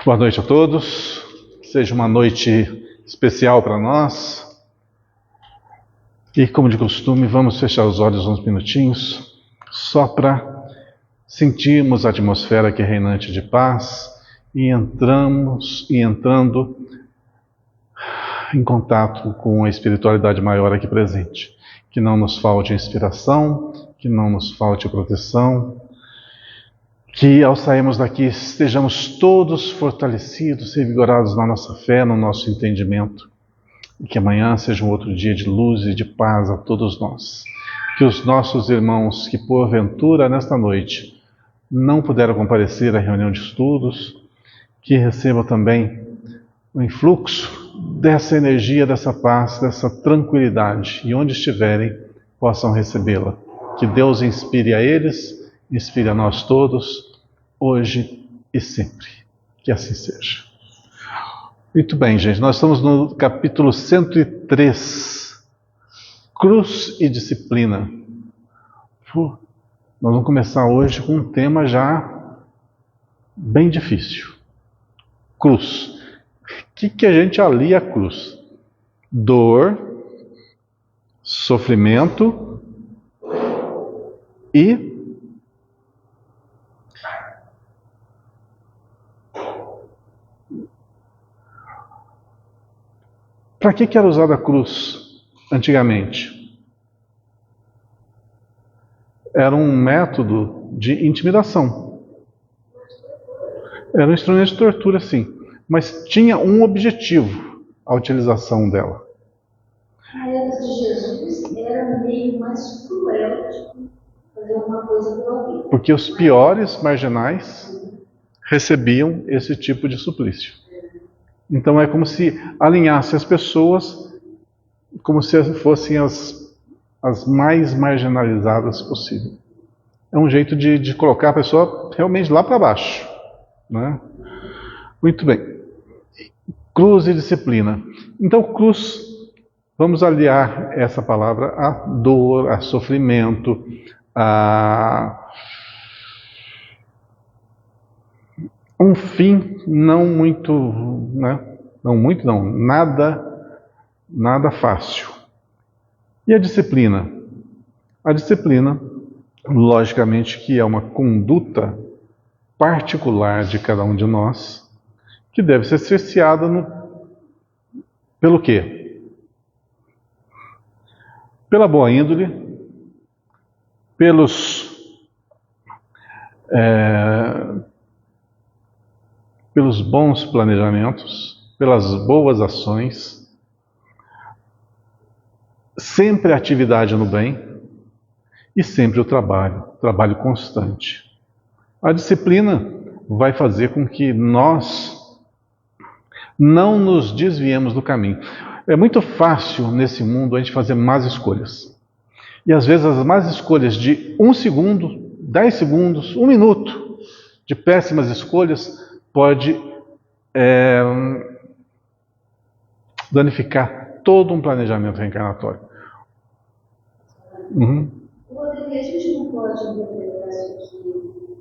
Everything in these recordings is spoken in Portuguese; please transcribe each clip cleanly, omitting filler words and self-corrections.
Boa noite a todos, que seja uma noite especial para nós. E como de costume, vamos fechar os olhos uns minutinhos, só para sentirmos a atmosfera que é reinante de paz e entrando em contato com a espiritualidade maior aqui presente. Que não nos falte inspiração, que não nos falte proteção, que ao sairmos daqui estejamos todos fortalecidos, revigorados na nossa fé, no nosso entendimento, e que amanhã seja um outro dia de luz e de paz a todos nós. Que os nossos irmãos que porventura nesta noite não puderam comparecer à reunião de estudos, que recebam também o influxo dessa energia, dessa paz, dessa tranquilidade, e onde estiverem possam recebê-la. Que Deus inspire a eles, inspire a nós todos, hoje e sempre. Que assim seja. Muito bem, gente, nós estamos no capítulo 103, Cruz e Disciplina. Nós vamos começar hoje com um tema já bem difícil. Cruz. O que a gente alia a cruz? Dor, sofrimento e para que era usada a cruz antigamente? Era um método de intimidação. Era um instrumento de tortura, sim. Mas tinha um objetivo a utilização dela. Na época de Jesus era meio mais cruel de fazer uma coisa pela vida. Porque os piores marginais recebiam esse tipo de suplício. Então é como se alinhasse as pessoas como se fossem as mais marginalizadas possível. É um jeito de colocar a pessoa realmente lá para baixo, né? Muito bem. Cruz e disciplina. Então, cruz, vamos aliar essa palavra a dor, a sofrimento, a um fim não muito, né? Nada fácil. E a disciplina? A disciplina, logicamente, que é uma conduta particular de cada um de nós, que deve ser cerceada pelo quê? Pela boa índole, pelos bons planejamentos, pelas boas ações, sempre a atividade no bem e sempre o trabalho constante. A disciplina vai fazer com que nós não nos desviemos do caminho. É muito fácil nesse mundo a gente fazer más escolhas. E às vezes as más escolhas de 1 segundo, 10 segundos, 1 minuto de péssimas escolhas pode danificar todo um planejamento reencarnatório. Rodrigo, a gente não pode interpretar isso aqui,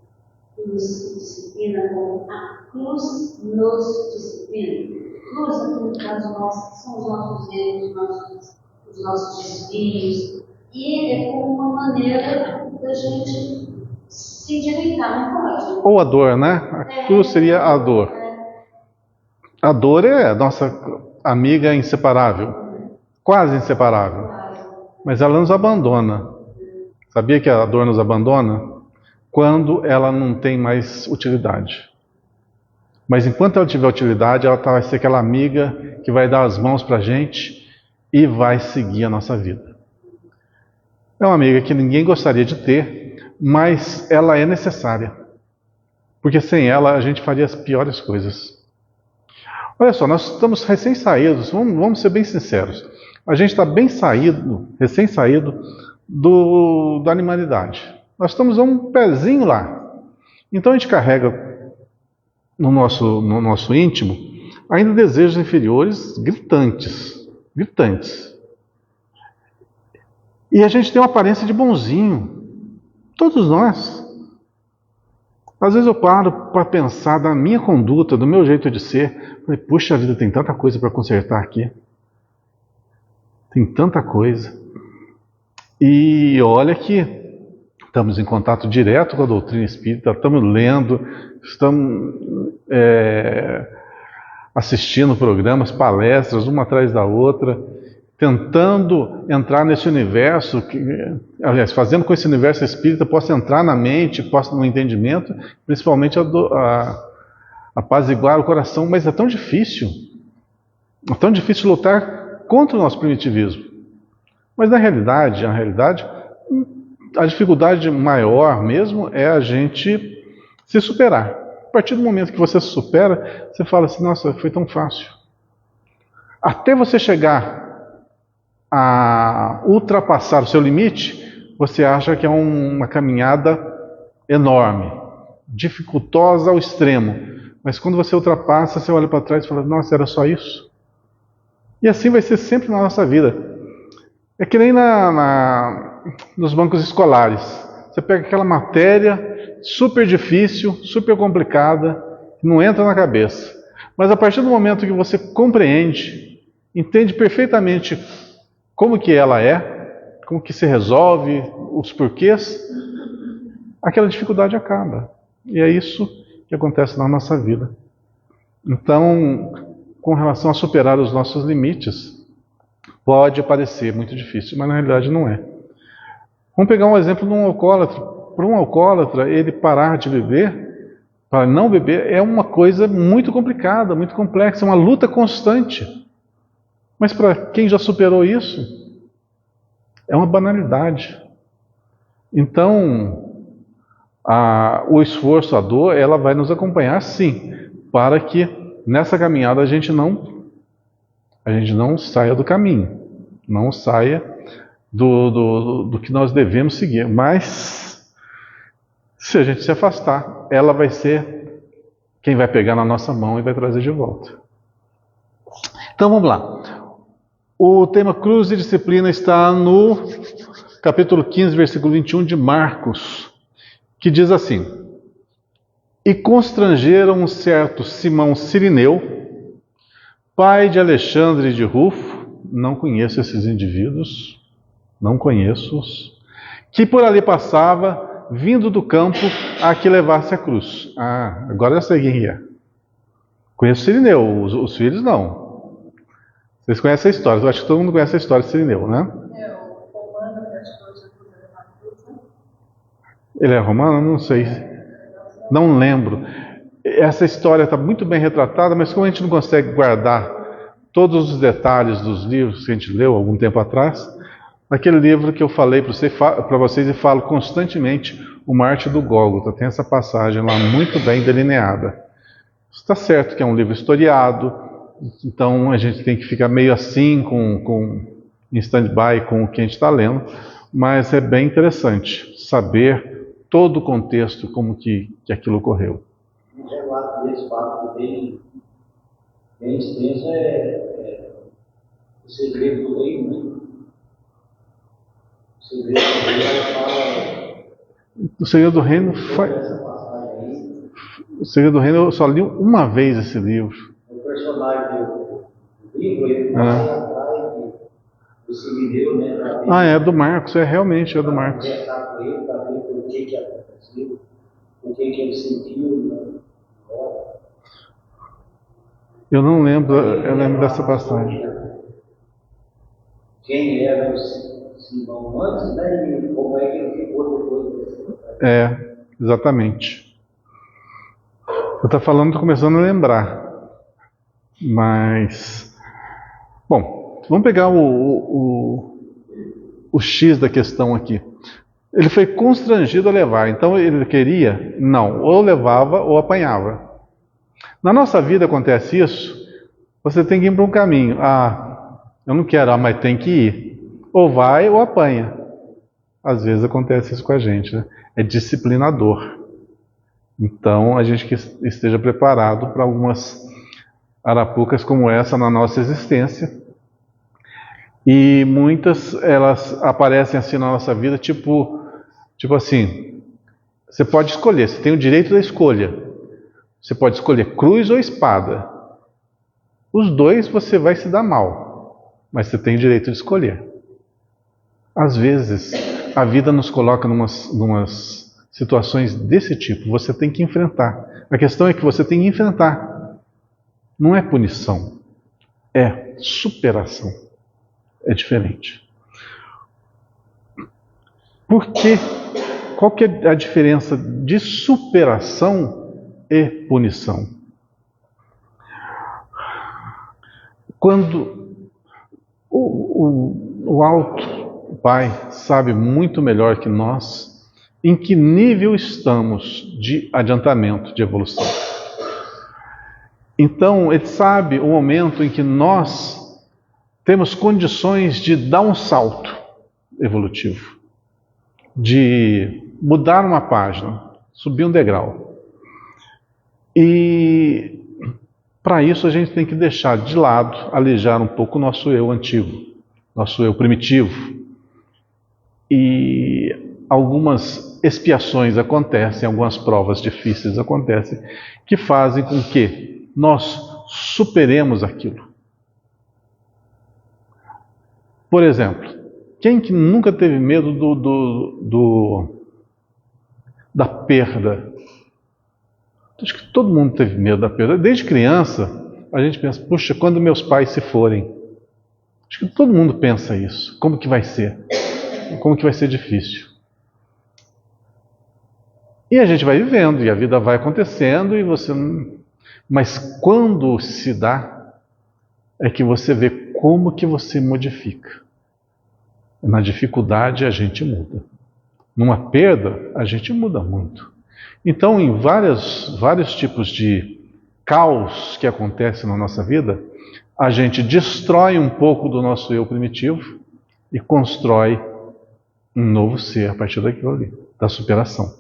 cruz e disciplina, como a cruz nos disciplina. Cruz, aqui no caso nosso, são os nossos erros, os nossos desvios, e é como uma maneira da gente se endireitar, não pode? Ou a dor, né? A cruz seria a dor. A dor é a nossa amiga inseparável, quase inseparável, mas ela nos abandona. Sabia que a dor nos abandona? Quando ela não tem mais utilidade. Mas enquanto ela tiver utilidade, ela vai ser aquela amiga que vai dar as mãos para a gente e vai seguir a nossa vida. É uma amiga que ninguém gostaria de ter, mas ela é necessária. Porque sem ela a gente faria as piores coisas. Olha só, nós estamos recém-saídos, vamos ser bem sinceros. A gente está recém-saído da animalidade. Nós estamos a um pezinho lá. Então a gente carrega no nosso íntimo ainda desejos inferiores gritantes. E a gente tem uma aparência de bonzinho. Todos nós. Às vezes eu paro para pensar da minha conduta, do meu jeito de ser. Falei, puxa vida, tem tanta coisa para consertar aqui. Tem tanta coisa. E olha que estamos em contato direto com a doutrina espírita, estamos lendo, estamos assistindo programas, palestras, uma atrás da outra, tentando entrar nesse universo, aliás, fazendo com que esse universo espírita possa entrar na mente, possa no entendimento, principalmente apaziguar o coração, mas é tão difícil lutar contra o nosso primitivismo. Mas na realidade, a dificuldade maior mesmo é a gente se superar. A partir do momento que você se supera, você fala assim, nossa, foi tão fácil. Até você chegar a ultrapassar o seu limite, você acha que é uma caminhada enorme, dificultosa ao extremo. Mas quando você ultrapassa, você olha para trás e fala, nossa, era só isso? E assim vai ser sempre na nossa vida. É que nem nos bancos escolares. Você pega aquela matéria super difícil, super complicada, que não entra na cabeça. Mas a partir do momento que você compreende, entende perfeitamente como que ela é, como que se resolve, os porquês, aquela dificuldade acaba. E é isso que acontece na nossa vida. Então, com relação a superar os nossos limites, pode parecer muito difícil, mas na realidade não é. Vamos pegar um exemplo de um alcoólatra. Para um alcoólatra, ele parar de beber, para não beber, é uma coisa muito complicada, muito complexa, é uma luta constante. Mas para quem já superou isso, é uma banalidade. Então, o esforço, a dor, ela vai nos acompanhar sim, para que nessa caminhada a gente não saia do caminho, não saia do que nós devemos seguir. Mas, se a gente se afastar, ela vai ser quem vai pegar na nossa mão e vai trazer de volta. Então vamos lá. O tema cruz e disciplina está no capítulo 15, versículo 21 de Marcos, que diz assim: E constrangeram um certo Simão Cirineu, pai de Alexandre de Rufo, não conheço esses indivíduos, não conheço-os, que por ali passava, vindo do campo, a que levasse a cruz. Ah, agora eu sei quem é. Conheço Cirineu, os filhos não. Vocês conhecem a história, eu acho que todo mundo conhece a história de Cirineu, né? Ele é romano? Não sei. Não lembro. Essa história está muito bem retratada, mas como a gente não consegue guardar todos os detalhes dos livros que a gente leu algum tempo atrás, naquele livro que eu falei para vocês e falo constantemente, O Mártir do Gólgota, tem essa passagem lá muito bem delineada. Está certo que é um livro historiado, então a gente tem que ficar meio assim, em stand-by com o que a gente está lendo, mas é bem interessante saber todo o contexto, como que aquilo ocorreu. Um relato desse fato bem extenso é o segredo do reino, né? O segredo do reino fala. O segredo do reino O segredo do reino eu só li uma vez esse livro. O personagem do livro, ele vai atrás do Cirineu, né? É do Marcos, realmente é do Marcos. Conversar com ele para ver o que aconteceu, o que ele sentiu. Eu não lembro, eu lembro dessa passagem. Quem era o Simão antes, né? E como é que ele ficou depois. Exatamente. Eu estou falando, estou começando a lembrar. Mas, bom, vamos pegar o X da questão aqui. Ele foi constrangido a levar, então ele queria? Não, ou levava ou apanhava. Na nossa vida acontece isso, você tem que ir para um caminho. Eu não quero, mas tem que ir. Ou vai ou apanha. Às vezes acontece isso com a gente, né? É disciplinador. Então a gente que esteja preparado para algumas arapucas como essa na nossa existência. E muitas, elas aparecem assim na nossa vida, tipo assim, Você pode escolher, você tem o direito da escolha. Você pode escolher cruz ou espada. Os dois você vai se dar mal, mas você tem o direito de escolher. Às vezes, a vida nos coloca numas situações desse tipo. Você tem que enfrentar. A questão é que você tem que enfrentar. Não é punição, é superação. É diferente. Por quê? Qual que é a diferença de superação e punição? Quando o alto Pai sabe muito melhor que nós em que nível estamos de adiantamento, de evolução. Então, Ele sabe o momento em que nós temos condições de dar um salto evolutivo, de mudar uma página, subir um degrau. E para isso a gente tem que deixar de lado, alejar um pouco o nosso eu antigo, nosso eu primitivo. E algumas expiações acontecem, algumas provas difíceis acontecem, que fazem com que nós superemos aquilo. Por exemplo, quem que nunca teve medo da perda? Acho que todo mundo teve medo da perda. Desde criança, a gente pensa, puxa, quando meus pais se forem? Acho que todo mundo pensa isso. Como que vai ser? Como que vai ser difícil? E a gente vai vivendo, e a vida vai acontecendo, e você não... Mas quando se dá, é que você vê como que você modifica. Na dificuldade a gente muda. Numa perda, a gente muda muito. Então, em vários tipos de caos que acontecem na nossa vida, a gente destrói um pouco do nosso eu primitivo e constrói um novo ser a partir daquilo ali, da superação.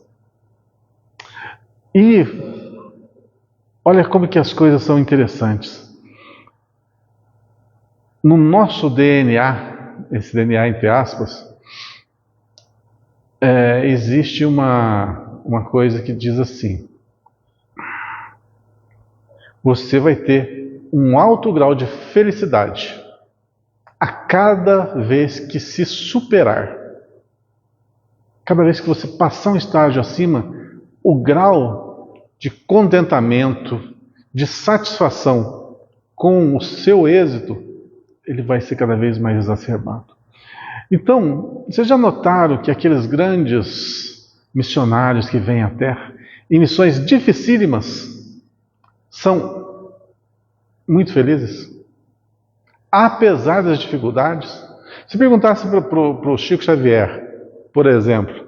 E olha como que as coisas são interessantes. No nosso DNA, esse DNA entre aspas, existe uma coisa que diz assim: você vai ter um alto grau de felicidade a cada vez que se superar. Cada vez que você passar um estágio acima, o grau de contentamento, de satisfação com o seu êxito, ele vai ser cada vez mais exacerbado. Então, vocês já notaram que aqueles grandes missionários que vêm à Terra, em missões dificílimas, são muito felizes? Apesar das dificuldades. Se perguntasse para o Chico Xavier, por exemplo,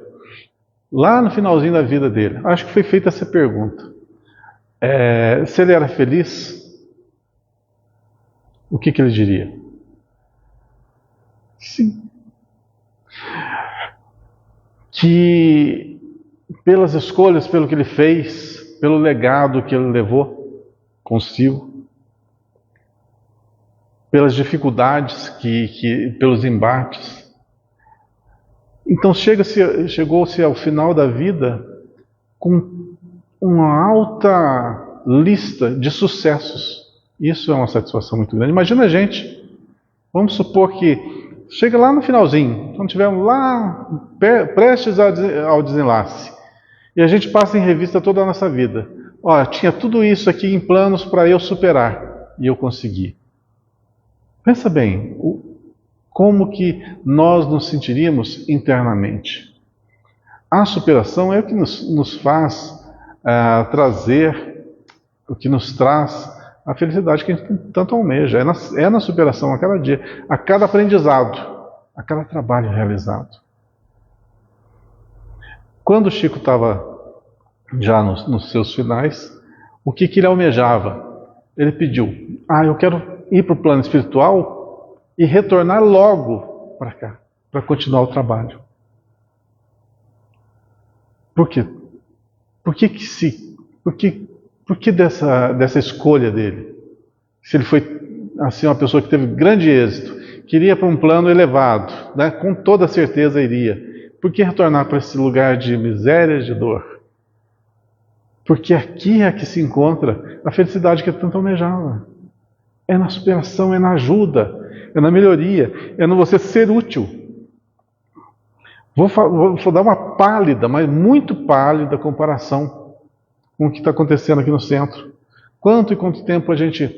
lá no finalzinho da vida dele, acho que foi feita essa pergunta, se ele era feliz, o que ele diria? Sim. Que pelas escolhas, pelo que ele fez, pelo legado que ele levou consigo, pelas dificuldades, pelos embates. Então chegou-se ao final da vida com uma alta lista de sucessos. Isso é uma satisfação muito grande. Imagina a gente, vamos supor que chega lá no finalzinho, quando estivermos lá prestes ao desenlace, e a gente passa em revista toda a nossa vida. Olha, tinha tudo isso aqui em planos para eu superar, e eu consegui. Pensa bem, como que nós nos sentiríamos internamente? A superação é o que nos faz trazer, o que nos traz a felicidade que a gente tanto almeja. É na superação, a cada dia, a cada aprendizado, a cada trabalho realizado. Quando o Chico estava já nos seus finais, o que ele almejava? Ele pediu, eu quero ir para o plano espiritual e retornar logo para cá, para continuar o trabalho. Por quê? Por que dessa escolha dele? Se ele foi assim, uma pessoa que teve grande êxito, queria para um plano elevado, né? Com toda certeza iria. Por que retornar para esse lugar de miséria, de dor? Porque aqui é que se encontra a felicidade que eu tanto almejava. É na superação, é na ajuda, é na melhoria, é no você ser útil. Vou dar uma pálida, mas muito pálida comparação com o que está acontecendo aqui no centro. Quanto e quanto tempo a gente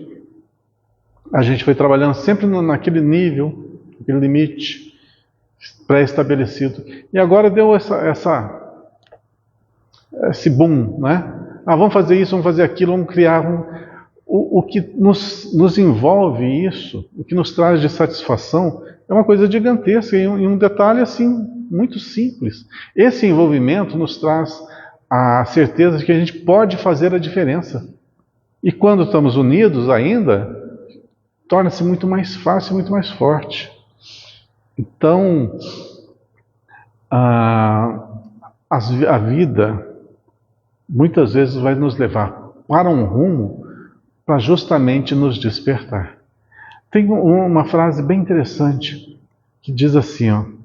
foi trabalhando sempre naquele nível, naquele limite pré-estabelecido. E agora deu esse boom, né? Vamos fazer isso, vamos fazer aquilo, vamos criar o que nos envolve isso, o que nos traz de satisfação, é uma coisa gigantesca e um detalhe assim muito simples. Esse envolvimento nos traz a certeza de que a gente pode fazer a diferença. E quando estamos unidos ainda, torna-se muito mais fácil, muito mais forte. Então, a vida muitas vezes vai nos levar para um rumo para justamente nos despertar. Tem uma frase bem interessante que diz assim,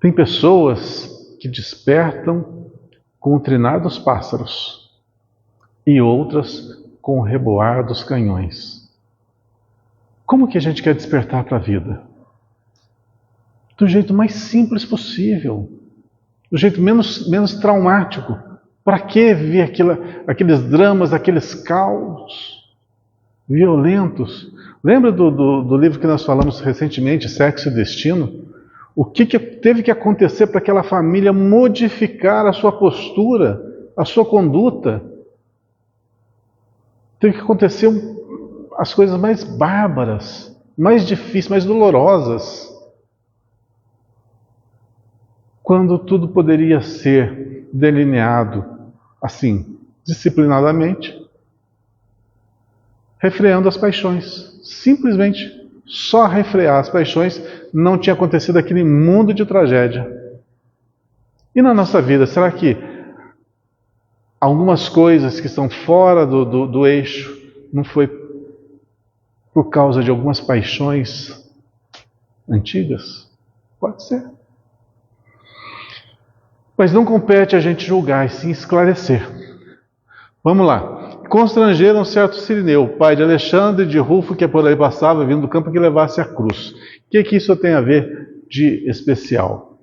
tem pessoas que despertam com o trinar dos pássaros e outras com o reboar dos canhões. Como que a gente quer despertar para a vida? Do jeito mais simples possível, do jeito menos traumático. Para que viver aqueles dramas, aqueles caos violentos? Lembra do livro que nós falamos recentemente, Sexo e Destino? O que teve que acontecer para aquela família modificar a sua postura, a sua conduta? Teve que acontecer as coisas mais bárbaras, mais difíceis, mais dolorosas. Quando tudo poderia ser delineado assim, disciplinadamente, refreando as paixões. Simplesmente, só refrear as paixões, não tinha acontecido aquele mundo de tragédia. E na nossa vida, será que algumas coisas que estão fora do eixo, não foi por causa de algumas paixões antigas? Pode ser. Mas não compete a gente julgar, e sim esclarecer. Vamos lá. Constrangeram um certo Cirineu, pai de Alexandre, de Rufo, que por aí passava, vindo do campo, que levasse a cruz. O que isso tem a ver de especial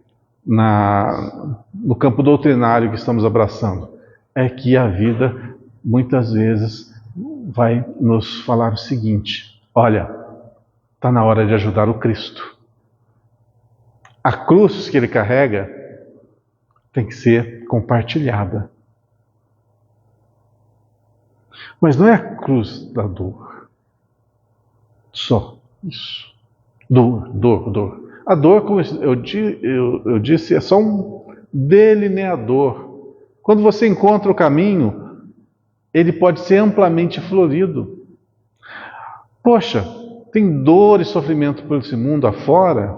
no campo doutrinário que estamos abraçando? É que a vida, muitas vezes, vai nos falar o seguinte: olha, está na hora de ajudar o Cristo. A cruz que ele carrega tem que ser compartilhada. Mas não é a cruz da dor. Só isso. Dor. A dor, como eu disse, é só um delineador. Quando você encontra o caminho, ele pode ser amplamente florido. Poxa, tem dor e sofrimento por esse mundo afora,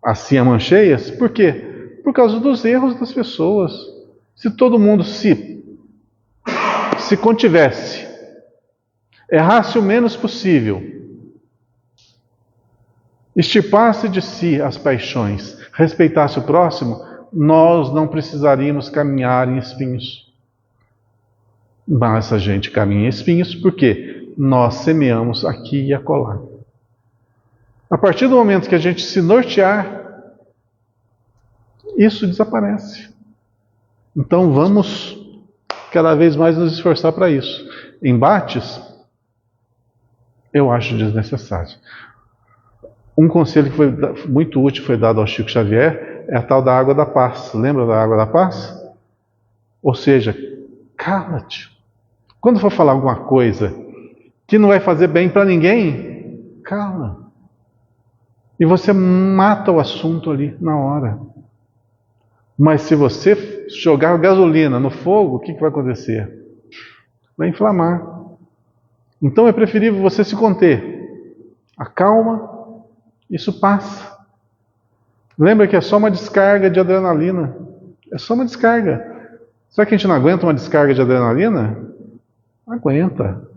assim a mancheias, por quê? Por causa dos erros das pessoas. Se todo mundo se contivesse, errasse o menos possível, extirpasse de si as paixões, respeitasse o próximo, nós não precisaríamos caminhar em espinhos. Mas a gente caminha em espinhos porque nós semeamos aqui e acolá. A partir do momento que a gente se nortear, isso desaparece. Então vamos cada vez mais nos esforçar para isso. Embates, eu acho desnecessário. Um conselho que foi muito útil, foi dado ao Chico Xavier, é a tal da água da paz. Lembra da água da paz? Ou seja, cala-te. Quando for falar alguma coisa que não vai fazer bem para ninguém, cala. E você mata o assunto ali na hora. Mas se você jogar gasolina no fogo, o que vai acontecer? Vai inflamar. Então é preferível você se conter. Acalma, isso passa. Lembra que é só uma descarga de adrenalina. É só uma descarga. Será que a gente não aguenta uma descarga de adrenalina? Aguenta.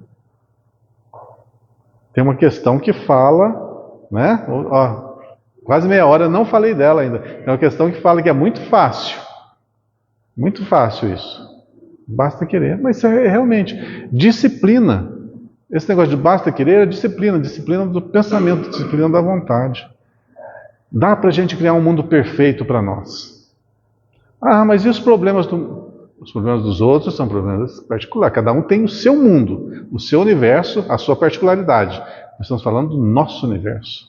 Tem uma questão que fala, né? Quase meia hora, eu não falei dela ainda. É uma questão que fala que é muito fácil. Muito fácil isso. Basta querer. Mas isso é realmente disciplina. Esse negócio de basta querer é disciplina. Disciplina do pensamento, disciplina da vontade. Dá para a gente criar um mundo perfeito para nós. Ah, mas e os problemas os problemas dos outros são problemas particulares. Cada um tem o seu mundo, o seu universo, a sua particularidade. Nós estamos falando do nosso universo.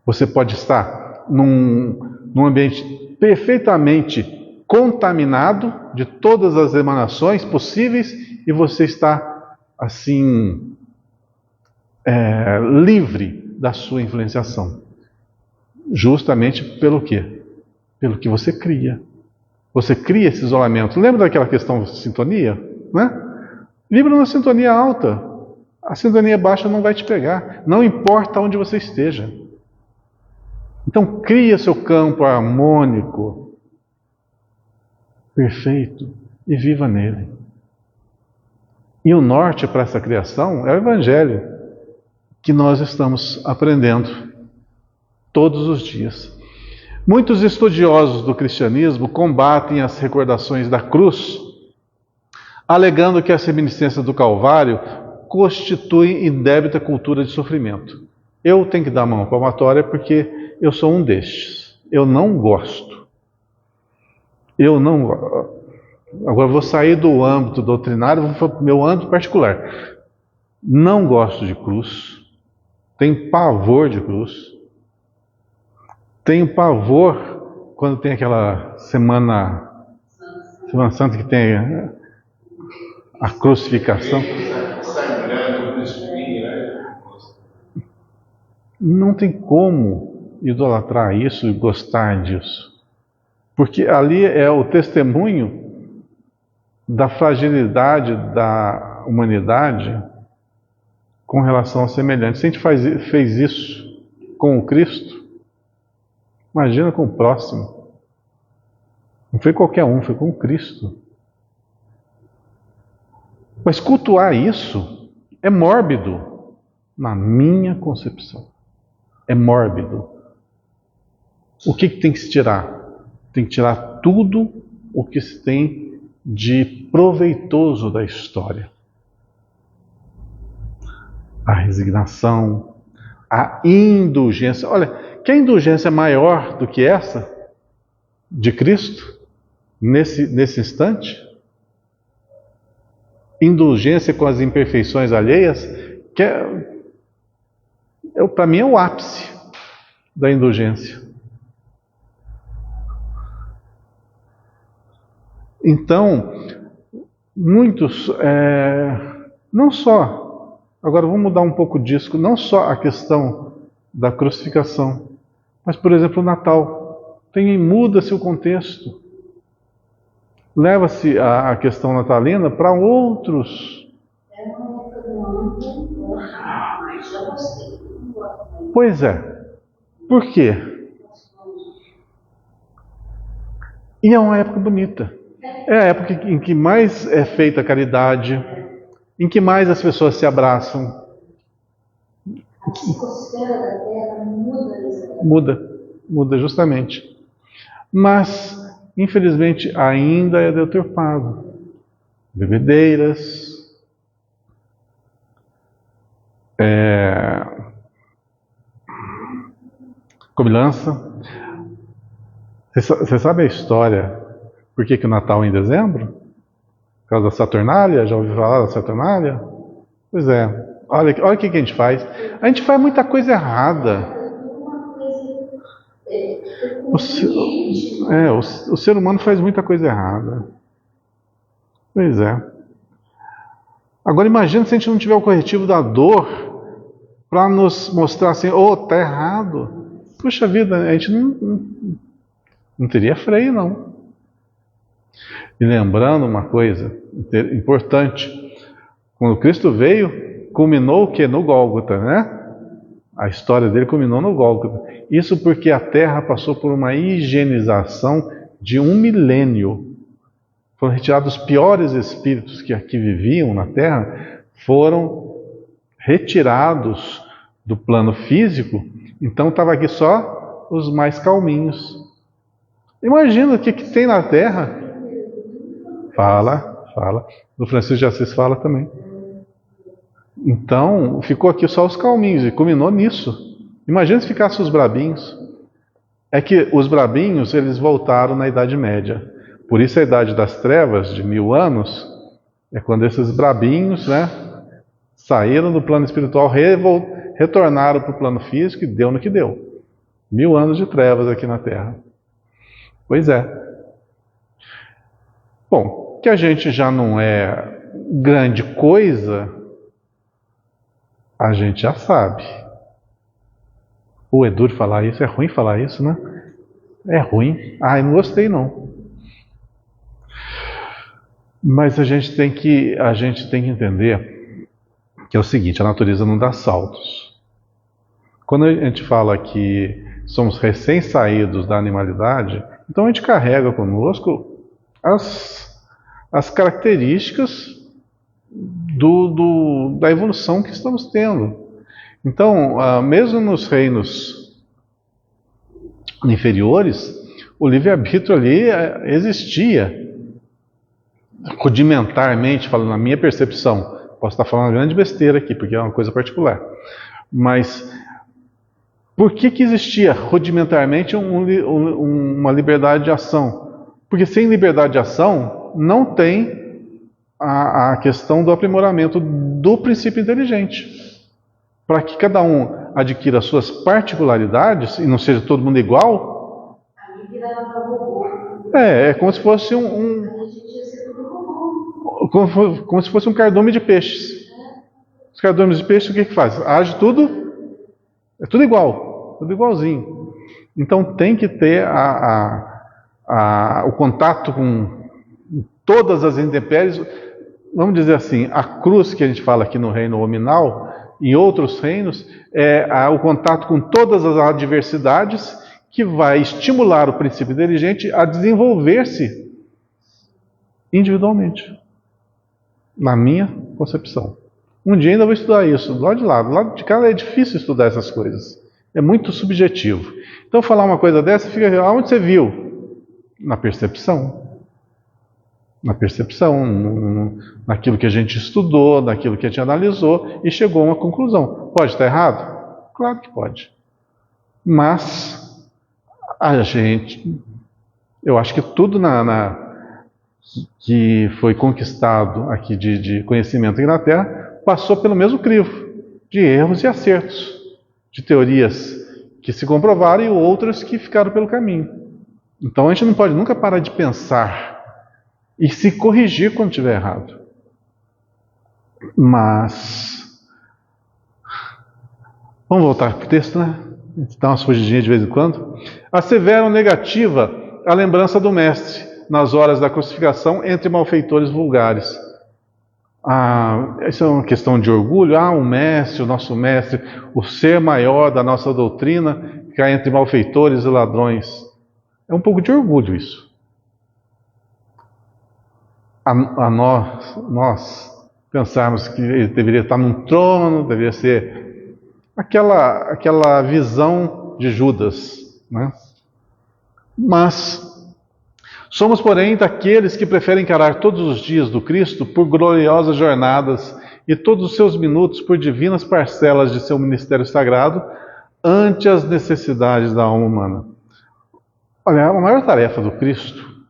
Você pode estar num ambiente perfeitamente contaminado de todas as emanações possíveis e você está, assim, livre da sua influenciação. Justamente pelo quê? Pelo que você cria. Você cria esse isolamento. Lembra daquela questão de sintonia? Né? Vibra na sintonia alta. A sintonia baixa não vai te pegar. Não importa onde você esteja. Então cria seu campo harmônico, perfeito, e viva nele. E o norte para essa criação é o Evangelho, que nós estamos aprendendo todos os dias. Muitos estudiosos do cristianismo combatem as recordações da cruz, alegando que as reminiscências do Calvário constituem indébita cultura de sofrimento. Eu tenho que dar mão palmatória porque eu sou um destes. Eu não gosto. Agora vou sair do âmbito doutrinário, vou para o meu âmbito particular. Não gosto de cruz. Tenho pavor de cruz. Tenho pavor quando tem aquela Semana Santa que tem a crucificação. Não tem como idolatrar isso e gostar disso. Porque ali é o testemunho da fragilidade da humanidade com relação aos semelhantes. Se a gente fez isso com o Cristo, imagina com o próximo. Não foi qualquer um, foi com o Cristo. Mas cultuar isso é mórbido, na minha concepção. É mórbido. O que tem que se tirar? Tem que tirar tudo o que se tem de proveitoso da história. A resignação, a indulgência. Olha, que indulgência é maior do que essa de Cristo nesse instante? Indulgência com as imperfeições alheias, que para mim é o ápice da indulgência. Então, muitos, não só, agora vamos mudar um pouco disso, não só a questão da crucificação, mas, por exemplo, o Natal. Muda-se o contexto. Leva-se a questão natalina para outros. Pois é. Por quê? E é uma época bonita. É a época em que mais é feita a caridade, em que mais as pessoas se abraçam. A atmosfera da Terra Muda justamente. Mas, infelizmente, ainda é deturpado. Bebedeiras, comilança. Você sabe a história? Por que o Natal é em dezembro? Por causa da Saturnália? Já ouviu falar da Saturnália? Pois é. Olha o que a gente faz. A gente faz muita coisa errada. O ser humano faz muita coisa errada. Pois é. Agora imagina se a gente não tiver o corretivo da dor para nos mostrar assim, tá errado. Puxa vida, a gente não teria freio, não. E lembrando uma coisa importante, quando Cristo veio, culminou o quê? No Gólgota, né? A história dele culminou no Gólgota. Isso porque a Terra passou por uma higienização de 1 milênio. Foram retirados os piores espíritos que aqui viviam na Terra, foram retirados do plano físico, então estava aqui só os mais calminhos. Imagina o que tem na Terra. Fala. Fala. Do Francisco de Assis fala também. Então, ficou aqui só os calminhos e culminou nisso. Imagina se ficasse os brabinhos. É que os brabinhos, eles voltaram na Idade Média. Por isso a Idade das Trevas, de 1000 anos, é quando esses brabinhos, né, saíram do plano espiritual, retornaram para o plano físico e deu no que deu. 1000 anos de trevas aqui na Terra. Pois é. Bom, que a gente já não é grande coisa, a gente já sabe. É duro falar isso, é ruim falar isso, né? É ruim. Eu não gostei não. Mas a gente tem que entender que é o seguinte, a natureza não dá saltos. Quando a gente fala que somos recém-saídos da animalidade, então a gente carrega conosco as características da evolução que estamos tendo. Então, mesmo nos reinos inferiores, o livre-arbítrio ali existia. Rudimentarmente, falando na minha percepção, posso estar falando uma grande besteira aqui, porque é uma coisa particular. Mas, por que existia rudimentarmente uma liberdade de ação? Porque sem liberdade de ação, não tem a questão do aprimoramento do princípio inteligente. Para que cada um adquira suas particularidades e não seja todo mundo igual, é como se fosse como se fosse um cardume de peixes. Os cardumes de peixe, o que faz? Age tudo, é tudo igual, tudo igualzinho. Então tem que ter o contato com todas as intempéries. Vamos dizer assim, a cruz que a gente fala aqui no reino hominal, em outros reinos, é o contato com todas as adversidades que vai estimular o princípio inteligente a desenvolver-se individualmente. Na minha concepção. Um dia ainda vou estudar isso, do lado de cá é difícil estudar essas coisas. É muito subjetivo. Então falar uma coisa dessa, fica, aonde você viu? Na percepção. Na percepção, naquilo que a gente estudou, naquilo que a gente analisou e chegou a uma conclusão. Pode estar errado? Claro que pode. Mas eu acho que tudo que foi conquistado aqui de conhecimento aqui na Terra passou pelo mesmo crivo de erros e acertos, de teorias que se comprovaram e outras que ficaram pelo caminho. Então a gente não pode nunca parar de pensar e se corrigir quando estiver errado. Mas vamos voltar para o texto, né? A gente dá umas fugidinhas de vez em quando. Asseveram negativa a lembrança do Mestre nas horas da crucificação entre malfeitores vulgares. Isso é uma questão de orgulho. O Mestre, o nosso Mestre, o ser maior da nossa doutrina, cai entre malfeitores e ladrões. É um pouco de orgulho isso. Nós pensarmos que ele deveria estar num trono, deveria ser aquela visão de Judas, né? Mas somos, porém, daqueles que preferem encarar todos os dias do Cristo por gloriosas jornadas e todos os seus minutos por divinas parcelas de seu ministério sagrado ante as necessidades da alma humana. Olha, a maior tarefa do Cristo,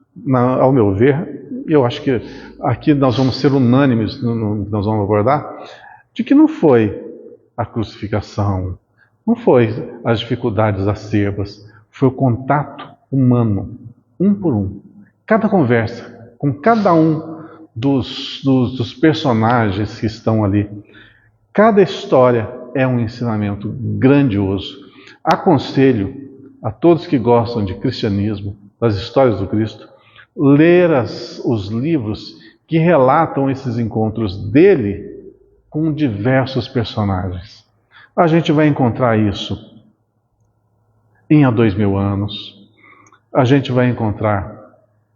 ao meu ver, eu acho que aqui nós vamos ser unânimes no que nós vamos abordar, de que não foi a crucificação, não foi as dificuldades acerbas, foi o contato humano, um por um. Cada conversa com cada um dos personagens que estão ali, cada história é um ensinamento grandioso. Aconselho a todos que gostam de cristianismo, das histórias do Cristo, ler os livros que relatam esses encontros dele com diversos personagens. A gente vai encontrar isso em Há 2000 anos, a gente vai encontrar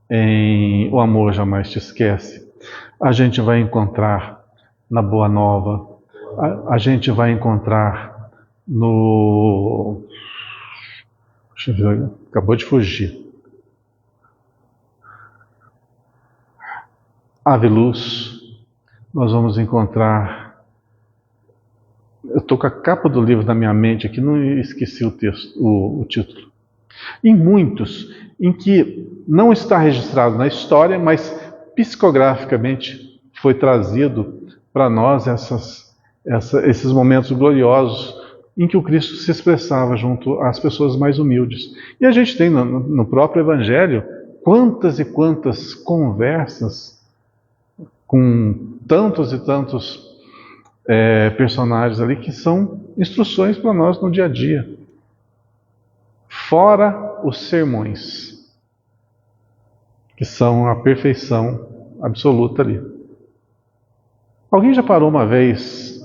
em O Amor Jamais Te Esquece, a gente vai encontrar na Boa Nova, a gente vai encontrar no... Deixa eu ver, acabou de fugir. Ave Luz, nós vamos encontrar... Eu estou com a capa do livro na minha mente aqui, não esqueci o texto, o título. Em muitos, em que não está registrado na história, mas psicograficamente foi trazido para nós esses momentos gloriosos em que o Cristo se expressava junto às pessoas mais humildes. E a gente tem no próprio Evangelho quantas e quantas conversas com tantos e tantos personagens ali que são instruções para nós no dia a dia. Fora os sermões, que são a perfeição absoluta ali. Alguém já parou alguma vez,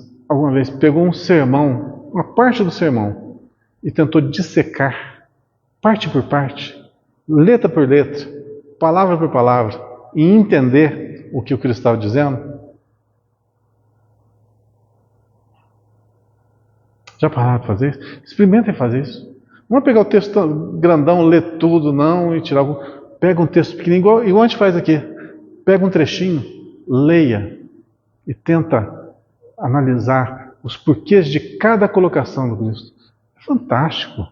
pegou um sermão, uma parte do sermão, e tentou dissecar, parte por parte, letra por letra, palavra por palavra, e entender o que o Cristo estava dizendo? Já pararam para fazer isso? Experimentem fazer isso. Não é pegar o texto grandão, ler tudo, não, e tirar algum... Pega um texto pequenininho, igual a gente faz aqui. Pega um trechinho, leia, e tenta analisar os porquês de cada colocação do Cristo. É fantástico.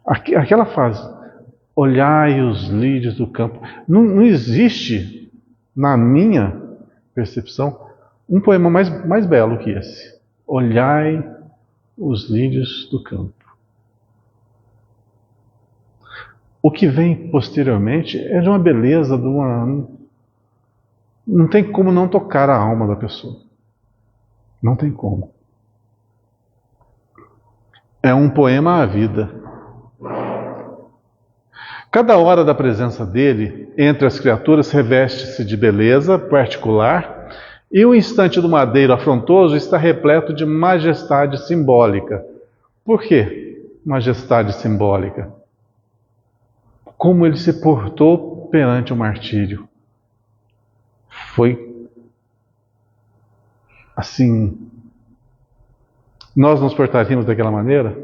Aquela frase, olhai os lírios do campo. Não existe, na minha percepção, um poema mais belo que esse. Olhai os lírios do campo. O que vem posteriormente é de uma beleza, não tem como não tocar a alma da pessoa. Não tem como. É um poema à vida. Cada hora da presença dele entre as criaturas reveste-se de beleza particular, e o instante do madeiro afrontoso está repleto de majestade simbólica. Por quê majestade simbólica? Como ele se portou perante o martírio. Foi assim. Nós nos portaríamos daquela maneira?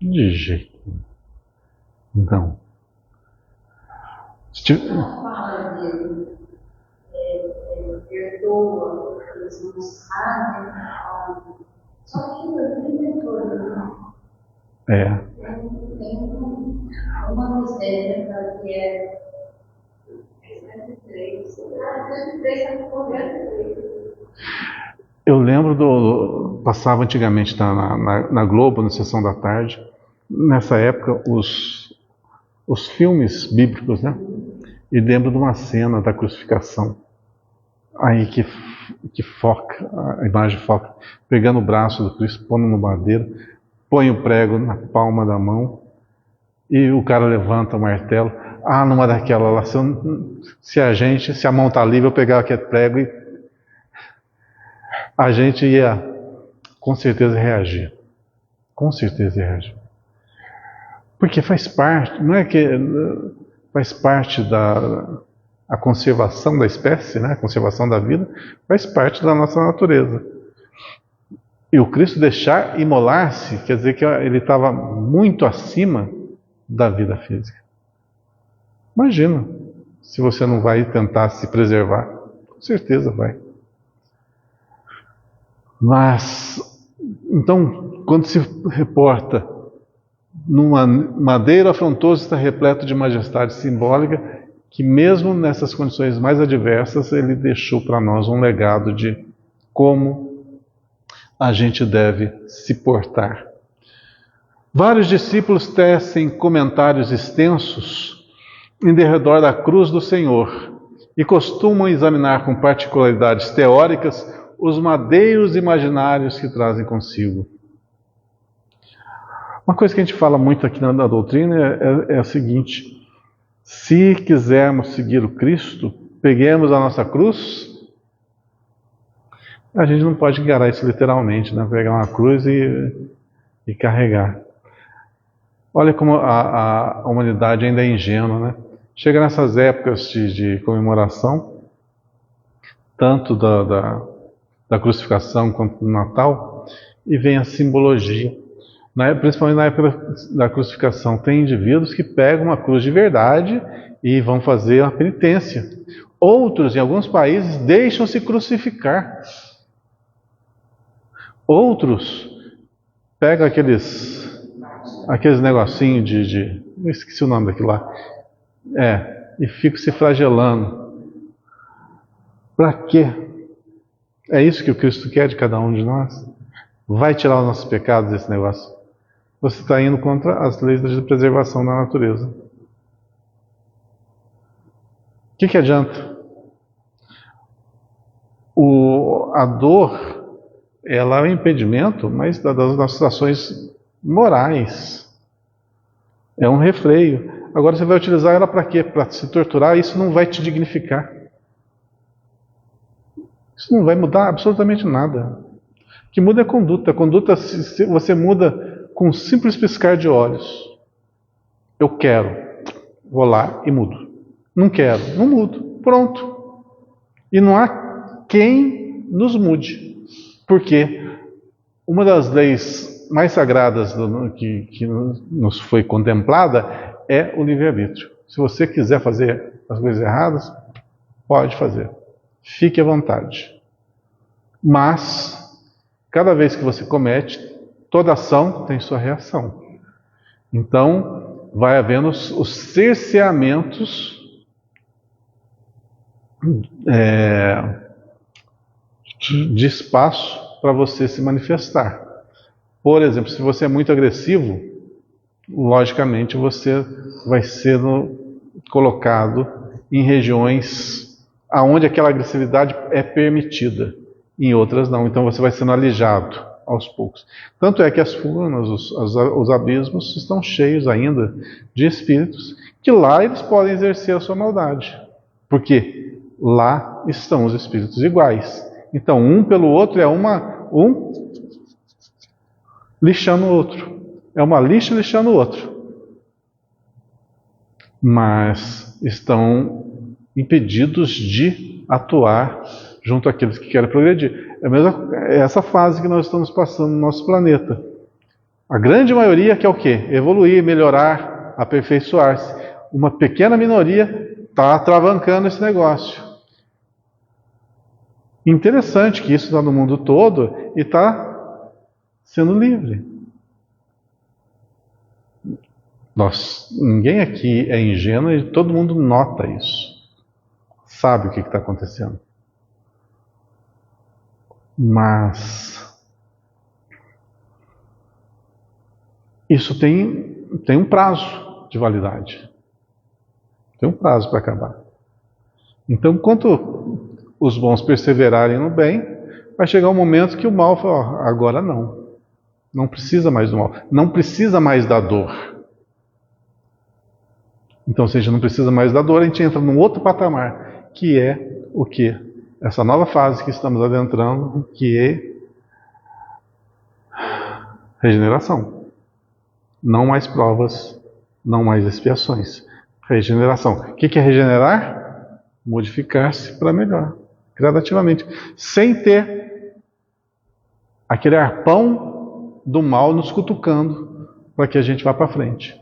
De jeito nenhum. Não. Não fala dele, perdoa, eles não sabem, só que ele perdoa. Tem uma miséria que é 73. Eu lembro passava antigamente na Globo, na sessão da tarde, nessa época, os filmes bíblicos, né? E lembro de uma cena da crucificação, aí que foca, a imagem foca, pegando o braço do Cristo, pondo no madeiro, põe o prego na palma da mão, e o cara levanta o martelo. Numa daquela lá, se a mão está livre, eu pegar aquele prego e a gente ia com certeza reagir. Com certeza reagir. Porque faz parte, não é que faz parte a conservação da espécie, né? A conservação da vida, faz parte da nossa natureza. E o Cristo deixar imolar-se, quer dizer que ele estava muito acima da vida física. Imagina, se você não vai tentar se preservar, com certeza vai. Mas, então, quando se reporta numa madeira afrontosa está repleto de majestade simbólica, que mesmo nessas condições mais adversas, ele deixou para nós um legado de como a gente deve se portar. Vários discípulos tecem comentários extensos em derredor da cruz do Senhor e costumam examinar com particularidades teóricas os madeiros imaginários que trazem consigo. Uma coisa que a gente fala muito aqui na doutrina é a seguinte: se quisermos seguir o Cristo, peguemos a nossa cruz. A gente não pode encarar isso literalmente, né? Pegar uma cruz e carregar. Olha como a humanidade ainda é ingênua, né? Chega nessas épocas de comemoração, tanto da crucificação quanto do Natal, e vem a simbologia. Principalmente na época da crucificação, tem indivíduos que pegam uma cruz de verdade e vão fazer a penitência. Outros, em alguns países, deixam-se crucificar. Outros pegam aqueles negocinhos eu esqueci o nome daquilo lá. E ficam se flagelando. Para quê? É isso que o Cristo quer de cada um de nós? Vai tirar os nossos pecados esse negócio? Você está indo contra as leis de preservação da natureza. O que adianta? A dor, ela é um impedimento, mas das nossas ações morais. É um refreio. Agora você vai utilizar ela para quê? Para se torturar? Isso não vai te dignificar. Isso não vai mudar absolutamente nada. O que muda é a conduta. A conduta você muda com um simples piscar de olhos. Eu quero. Vou lá e mudo. Não quero. Não mudo. Pronto. E não há quem nos mude. Porque uma das leis mais sagradas que nos foi contemplada é o livre-arbítrio. Se você quiser fazer as coisas erradas, pode fazer. Fique à vontade. Mas, cada vez que você comete, toda ação tem sua reação. Então, vai havendo os cerceamentos de espaço para você se manifestar. Por exemplo, se você é muito agressivo, logicamente você vai ser colocado em regiões onde aquela agressividade é permitida, em outras não. Então você vai sendo alijado aos poucos. Tanto é que as furnas, os abismos estão cheios ainda de espíritos que lá eles podem exercer a sua maldade. Porque lá estão os espíritos iguais. Então um pelo outro é um lixando o outro. É uma lixa lixando o outro. Mas estão impedidos de atuar junto àqueles que querem progredir. É essa fase que nós estamos passando no nosso planeta. A grande maioria quer o quê? Evoluir, melhorar, aperfeiçoar-se. Uma pequena minoria está atravancando esse negócio. Interessante que isso está no mundo todo e está sendo livre. Ninguém aqui é ingênuo e todo mundo nota isso. Sabe o que está acontecendo. Mas isso tem um prazo de validade. Tem um prazo para acabar. Então, enquanto os bons perseverarem no bem, vai chegar um momento que o mal fala, agora não. Não precisa mais do mal. Não precisa mais da dor. Então, se a gente não precisa mais da dor, a gente entra num outro patamar, que é o quê? Essa nova fase que estamos adentrando, que é regeneração. Não mais provas, não mais expiações. Regeneração. O que é regenerar? Modificar-se para melhor, gradativamente, sem ter aquele arpão do mal nos cutucando para que a gente vá para frente.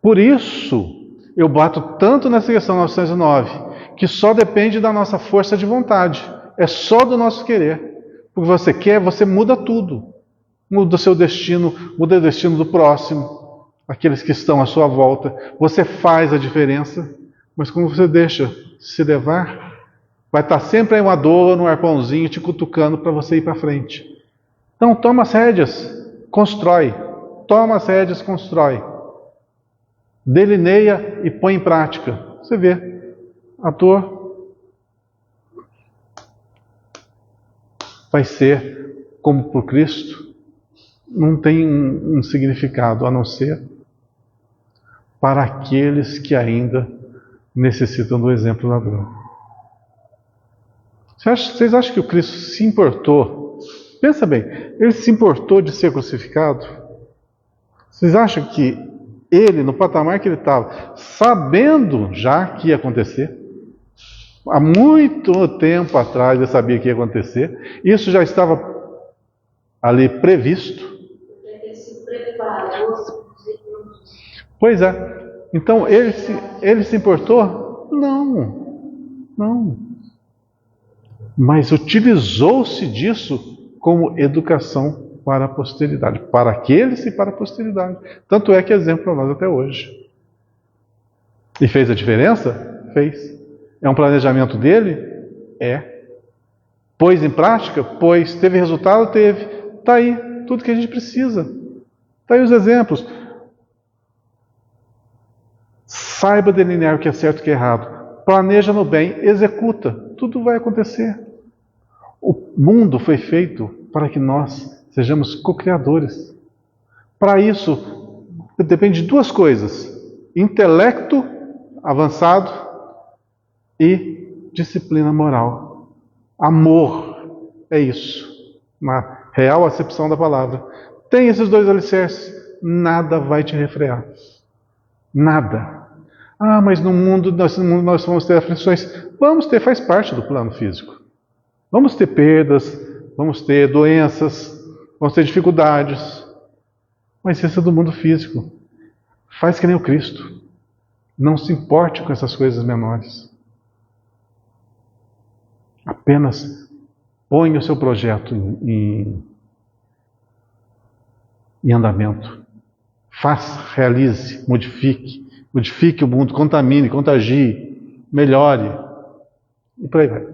Por isso, eu bato tanto nessa questão 909, que só depende da nossa força de vontade. É só do nosso querer. O que você quer, você muda tudo. Muda o seu destino, muda o destino do próximo, aqueles que estão à sua volta. Você faz a diferença, mas como você deixa se levar, vai estar sempre aí uma dor, um arpãozinho te cutucando para você ir para frente. Então toma as rédeas, constrói. Toma as rédeas, constrói. Delineia e põe em prática. Você vê, a dor vai ser como por Cristo, não tem um significado a não ser para aqueles que ainda necessitam do exemplo da dor. Vocês acham que o Cristo se importou? Pensa bem, ele se importou de ser crucificado? Vocês acham que ele, no patamar que ele estava, sabendo já que ia acontecer, há muito tempo atrás ele sabia que ia acontecer, isso já estava ali previsto. Ele se preparou Pois é. Então, ele se importou? Não. Mas utilizou-se disso como educação para a posteridade. Para aqueles e para a posteridade. Tanto é que é exemplo para nós até hoje. E fez a diferença? Fez. É um planejamento dele? É. Pôs em prática? Pôs. Teve resultado? Teve. Está aí tudo que a gente precisa. Está aí os exemplos. Saiba delinear o que é certo e o que é errado. Planeja no bem, executa. Tudo vai acontecer. O mundo foi feito para que nós sejamos co-criadores. Para isso, depende de duas coisas: intelecto avançado e disciplina moral. Amor é isso, na real acepção da palavra. Tem esses dois alicerces, nada vai te refrear. Nada. Mas no mundo nós vamos ter aflições. Vamos ter, faz parte do plano físico. Vamos ter perdas, vamos ter doenças, vamos ter dificuldades. Mas isso é do mundo físico. Faz que nem o Cristo. Não se importe com essas coisas menores. Apenas ponha o seu projeto em andamento. Faça, realize, modifique o mundo, contamine, contagie, melhore. E por aí vai.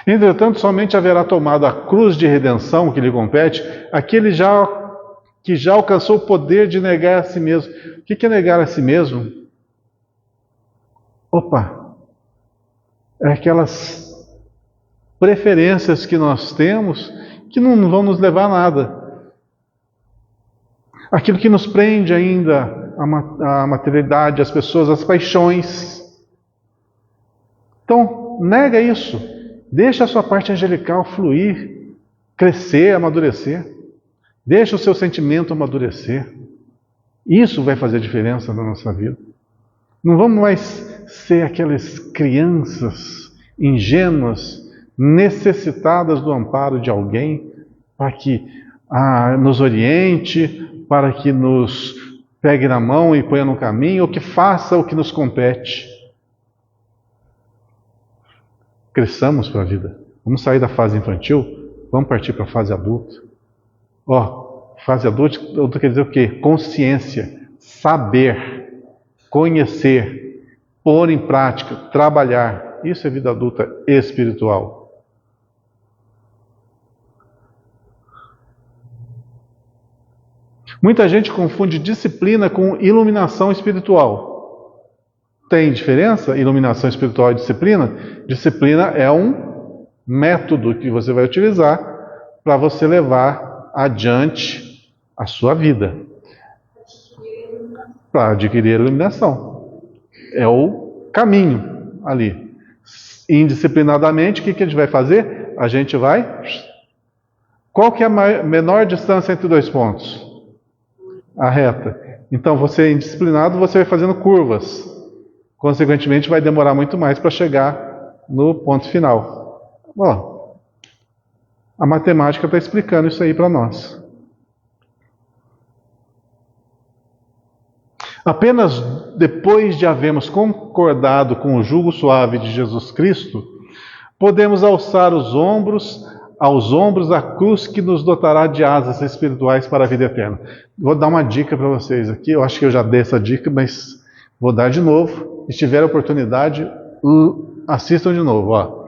Entretanto, somente haverá tomado a cruz de redenção que lhe compete aquele que já alcançou o poder de negar a si mesmo. O que é negar a si mesmo? É aquelas preferências que nós temos que não vão nos levar a nada. Aquilo que nos prende ainda à materialidade, às pessoas, às paixões. Então, nega isso. Deixa a sua parte angelical fluir, crescer, amadurecer. Deixa o seu sentimento amadurecer. Isso vai fazer diferença na nossa vida. Não vamos mais ser aquelas crianças ingênuas, necessitadas do amparo de alguém para que nos oriente, para que nos pegue na mão e ponha no caminho, ou que faça o que nos compete. Cresçamos para a vida. Vamos sair da fase infantil, vamos partir para a fase adulta. Fase adulta quer dizer o quê? Consciência, saber, conhecer, pôr em prática, trabalhar. Isso é vida adulta espiritual. Muita gente confunde disciplina com iluminação espiritual. Tem diferença? Iluminação espiritual e disciplina? Disciplina é um método que você vai utilizar para você levar adiante a sua vida. Para adquirir a iluminação. É o caminho ali. Indisciplinadamente, o que a gente vai fazer? A gente vai... Qual que é a menor distância entre dois pontos? A reta. Então, você é indisciplinado, você vai fazendo curvas. Consequentemente, vai demorar muito mais para chegar no ponto final. A matemática está explicando isso aí para nós. Apenas depois de havermos concordado com o jugo suave de Jesus Cristo, podemos alçar aos ombros a cruz que nos dotará de asas espirituais para a vida eterna. Vou dar uma dica para vocês aqui. Eu acho que eu já dei essa dica, mas vou dar de novo. Se tiver oportunidade, assistam de novo.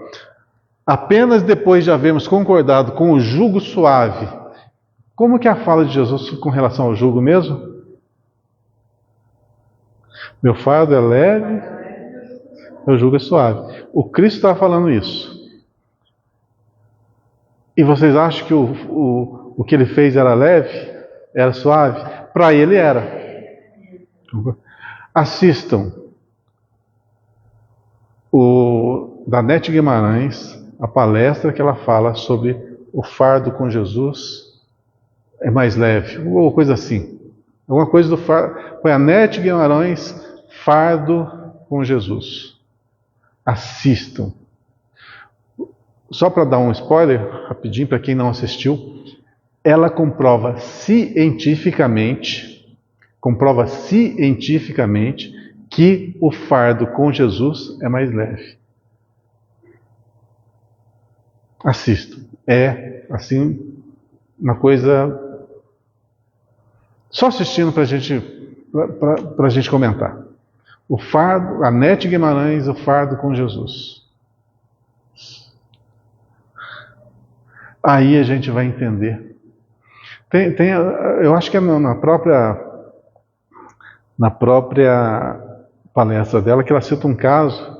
Apenas depois de havermos concordado com o jugo suave. Como que é a fala de Jesus com relação ao jugo mesmo? Meu fardo é leve, meu jugo é suave. O Cristo estava falando isso. E vocês acham que o que ele fez era leve? Era suave? Para ele era. Assistam da Nete Guimarães, a palestra que ela fala sobre o fardo com Jesus é mais leve, ou coisa assim. Alguma coisa do fardo. Foi a Nete Guimarães, fardo com Jesus. Assistam. só para dar um spoiler, rapidinho, para quem não assistiu, ela comprova cientificamente que o fardo com Jesus é mais leve. Assista. É, assim, uma coisa... Só assistindo para a gente comentar. O fardo, Anete Guimarães, o fardo com Jesus. Aí a gente vai entender. Eu acho que é na própria palestra dela que ela cita um caso.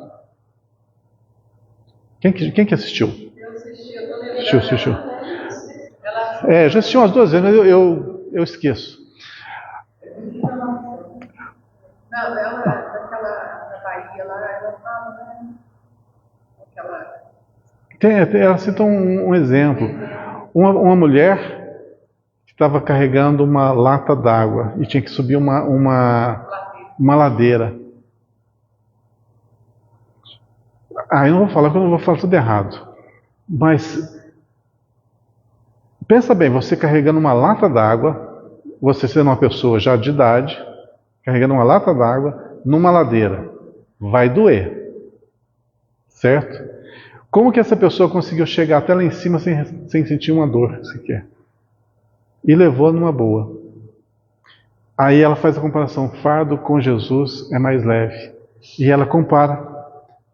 Quem que assistiu? Eu assisti, eu tô lembrando. Assistiu. Já assisti umas 2 vezes, mas eu esqueço. Não, ela, da Bahia lá, ela fala, né? Ela cita um exemplo. Uma mulher que estava carregando uma lata d'água e tinha que subir uma ladeira. Eu não vou falar porque eu não vou falar tudo errado. Mas pensa bem, você carregando uma lata d'água, você sendo uma pessoa já de idade, carregando uma lata d'água numa ladeira, vai doer, certo? Como que essa pessoa conseguiu chegar até lá em cima sem sentir uma dor sequer? E levou numa boa. Aí ela faz a comparação, fardo com Jesus é mais leve. E ela compara.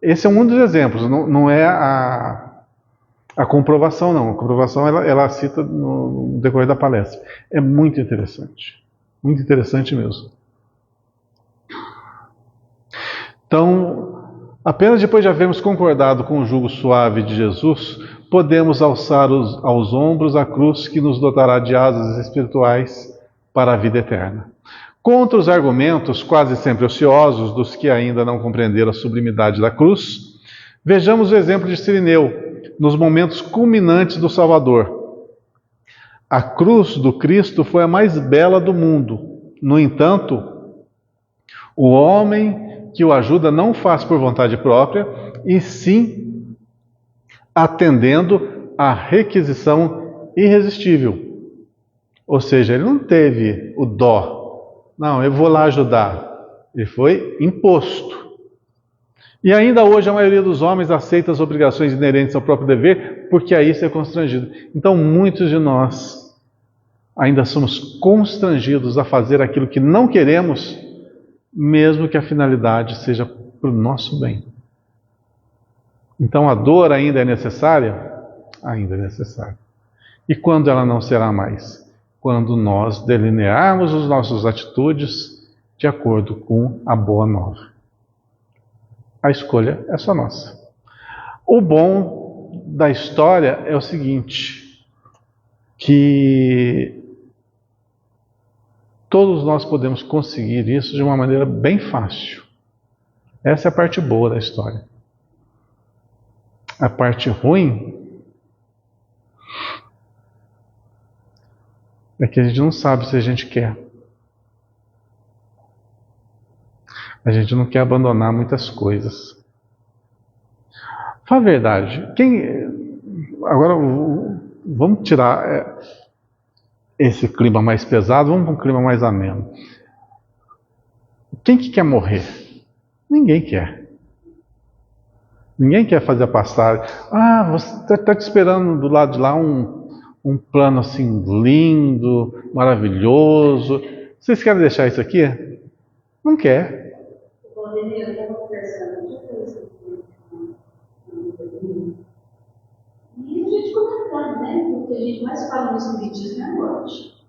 Esse é um dos exemplos, não é a comprovação não. A comprovação ela cita no decorrer da palestra. É muito interessante mesmo. Então, apenas depois de havermos concordado com o jugo suave de Jesus, podemos alçar aos ombros a cruz que nos dotará de asas espirituais para a vida eterna. Contra os argumentos, quase sempre ociosos, dos que ainda não compreenderam a sublimidade da cruz, vejamos o exemplo de Cirineu, nos momentos culminantes do Salvador. A cruz do Cristo foi a mais bela do mundo. No entanto, o homem que o ajuda não faz por vontade própria, e sim atendendo à requisição irresistível. Ou seja, ele não teve o dó. Não, eu vou lá ajudar. Ele foi imposto. E ainda hoje a maioria dos homens aceita as obrigações inerentes ao próprio dever, porque a isso é constrangido. Então muitos de nós ainda somos constrangidos a fazer aquilo que não queremos, mesmo que a finalidade seja para o nosso bem. Então a dor ainda é necessária? Ainda é necessária. E quando ela não será mais? Quando nós delinearmos as nossas atitudes de acordo com a boa nova. A escolha é só nossa. O bom da história é o seguinte, que todos nós podemos conseguir isso de uma maneira bem fácil. Essa é a parte boa da história. A parte ruim é que a gente não sabe se a gente quer. A gente não quer abandonar muitas coisas. Fala a verdade. Agora vamos tirar esse clima mais pesado, vamos para um clima mais ameno. Quem que quer morrer? Ninguém quer. Ninguém quer fazer a passagem. Você está te esperando do lado de lá um plano assim lindo, maravilhoso. Vocês querem deixar isso aqui? Não quer. Eu estava conversando e a gente comentando, né? Porque a gente mais fala no espiritismo é a morte.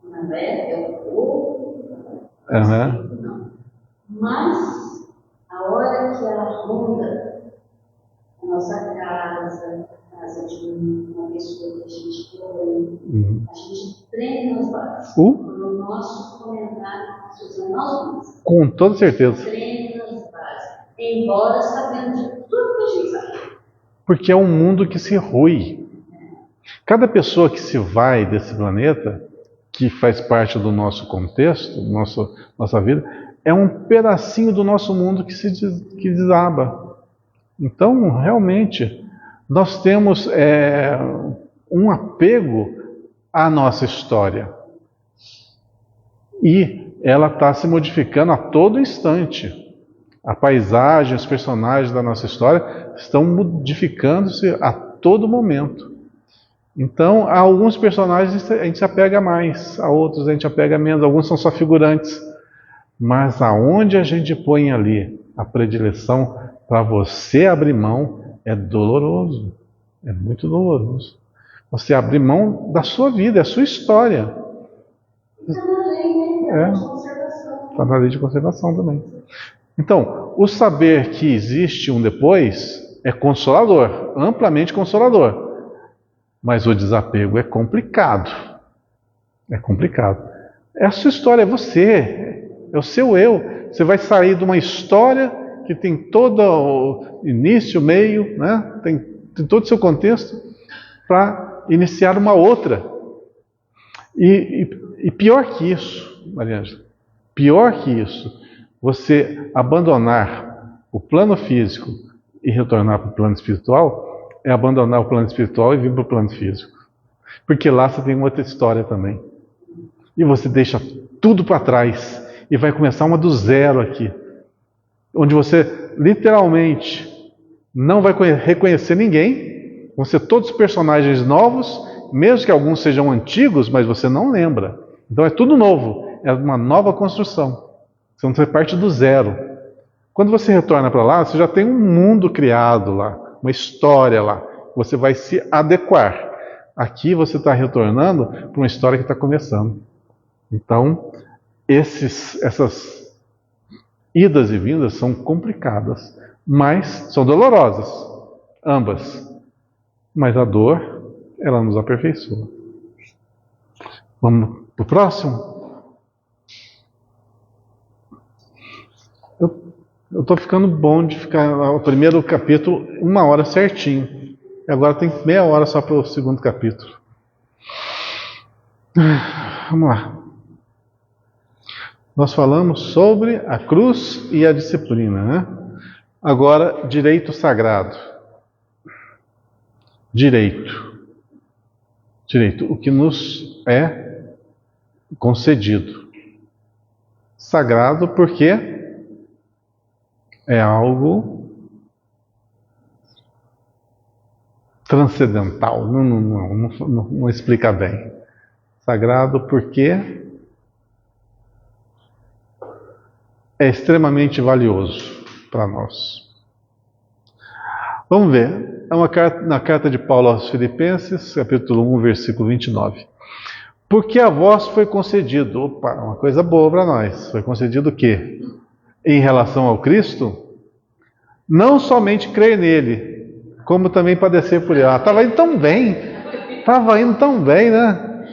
Não é o corpo, não. Mas a hora que ela ronda a nossa casa, a casa de uma pessoa que a gente ama, a gente treina as bases. No nosso comentário, nós com toda certeza. Treina as bases, embora sabendo de tudo que a gente sabe. Porque é um mundo que se rui. Cada pessoa que se vai desse planeta, que faz parte do nosso contexto, nossa vida, é um pedacinho do nosso mundo que desaba. Então, realmente, Nós temos um apego à nossa história. E ela está se modificando a todo instante. A paisagem, os personagens da nossa história estão modificando-se a todo momento. Então, a alguns personagens a gente se apega mais, a outros a gente apega menos, alguns são só figurantes. Mas aonde a gente põe ali a predileção para você abrir mão, é doloroso. É muito doloroso. Você abrir mão da sua vida, é a sua história. Está na lei de conservação também. Então, o saber que existe um depois é consolador, amplamente consolador. Mas o desapego é complicado. É complicado. É a sua história, é você, é o seu eu. Você vai sair de uma história que tem todo o início, meio, né? Tem todo o seu contexto, para iniciar uma outra. E pior que isso, Maria Ângela, pior que isso, você abandonar o plano físico e retornar para o plano espiritual, é abandonar o plano espiritual e vir para o plano físico. Porque lá você tem outra história também. E você deixa tudo para trás e vai começar uma do zero aqui. Onde você literalmente não vai reconhecer ninguém, vão ser todos personagens novos, mesmo que alguns sejam antigos, mas você não lembra. Então é tudo novo, é uma nova construção. Você não faz parte do zero. Quando você retorna para lá, você já tem um mundo criado lá, uma história lá. Você vai se adequar. Aqui você está retornando para uma história que está começando. Então, essas idas e vindas são complicadas, mas são dolorosas, ambas. Mas a dor, ela nos aperfeiçoa. Vamos para o próximo? Eu estou ficando bom de ficar o primeiro capítulo 1 hora certinho. E agora tem meia hora só para o segundo capítulo. Vamos lá. Nós falamos sobre a cruz e a disciplina, né? Agora, direito sagrado. Direito. Direito, o que nos é concedido. Sagrado porque é algo transcendental. Não explica bem. Sagrado porque é extremamente valioso para nós. Vamos ver. Na carta de Paulo aos Filipenses, capítulo 1, versículo 29. Porque a vós foi concedido, uma coisa boa para nós, foi concedido o quê? Em relação ao Cristo, não somente crer nele, como também padecer por ele. Estava indo tão bem, né?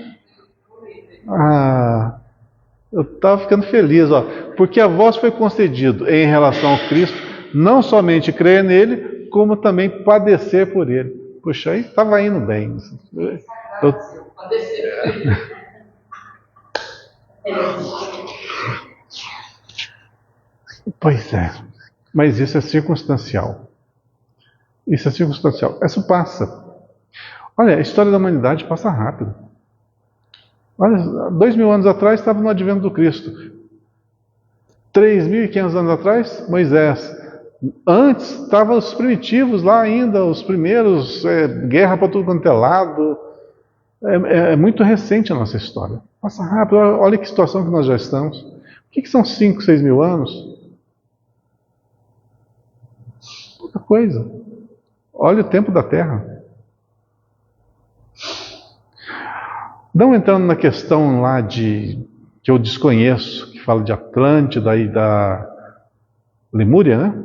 Eu estava ficando feliz, porque a vós foi concedido em relação ao Cristo, não somente crer nele, como também padecer por ele. Puxa, aí estava indo bem. Pois é, mas isso é circunstancial. Isso é circunstancial. Isso passa. Olha, a história da humanidade passa rápido. Olha, 2000 anos atrás estava no advento do Cristo. 3.500 anos atrás, Moisés. Antes estavam os primitivos lá ainda, os primeiros, guerra para tudo quanto é lado. É muito recente a nossa história. Passa rápido, olha que situação que nós já estamos. O que são 5, 6 mil anos? Pouca coisa. Olha o tempo da Terra. Não entrando na questão lá que eu desconheço, que fala de Atlântida e da Lemúria, né?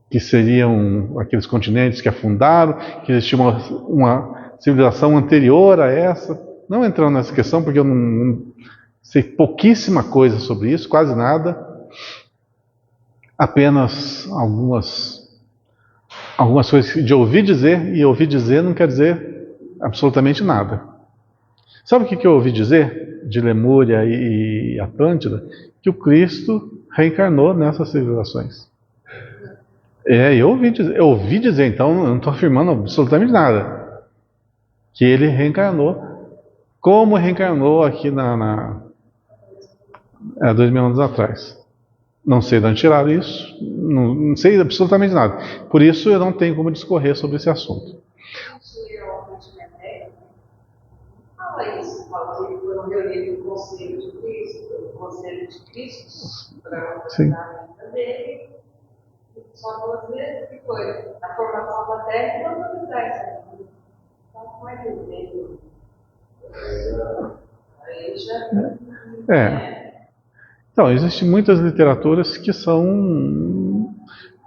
Que seriam aqueles continentes que afundaram, que existia uma civilização anterior a essa. Não entrando nessa questão, porque eu não sei pouquíssima coisa sobre isso, quase nada. Apenas algumas coisas de ouvir dizer, e ouvir dizer não quer dizer absolutamente nada. Sabe o que eu ouvi dizer de Lemúria e Atlântida? Que o Cristo reencarnou nessas civilizações. Eu ouvi dizer, então, eu não estou afirmando absolutamente nada, que ele reencarnou, como reencarnou aqui há 2000 anos atrás. Não sei de onde tiraram isso, não sei absolutamente nada. Por isso eu não tenho como discorrer sobre esse assunto. Fala isso, fala que foram reunidos o Conselho de Cristo, o Conselho de Cristo, para a vida dele. Só 2 vezes que foi a formação da Terra e a humanidade. Então, como é que ele veio? Aí já. Então, existem muitas literaturas que são.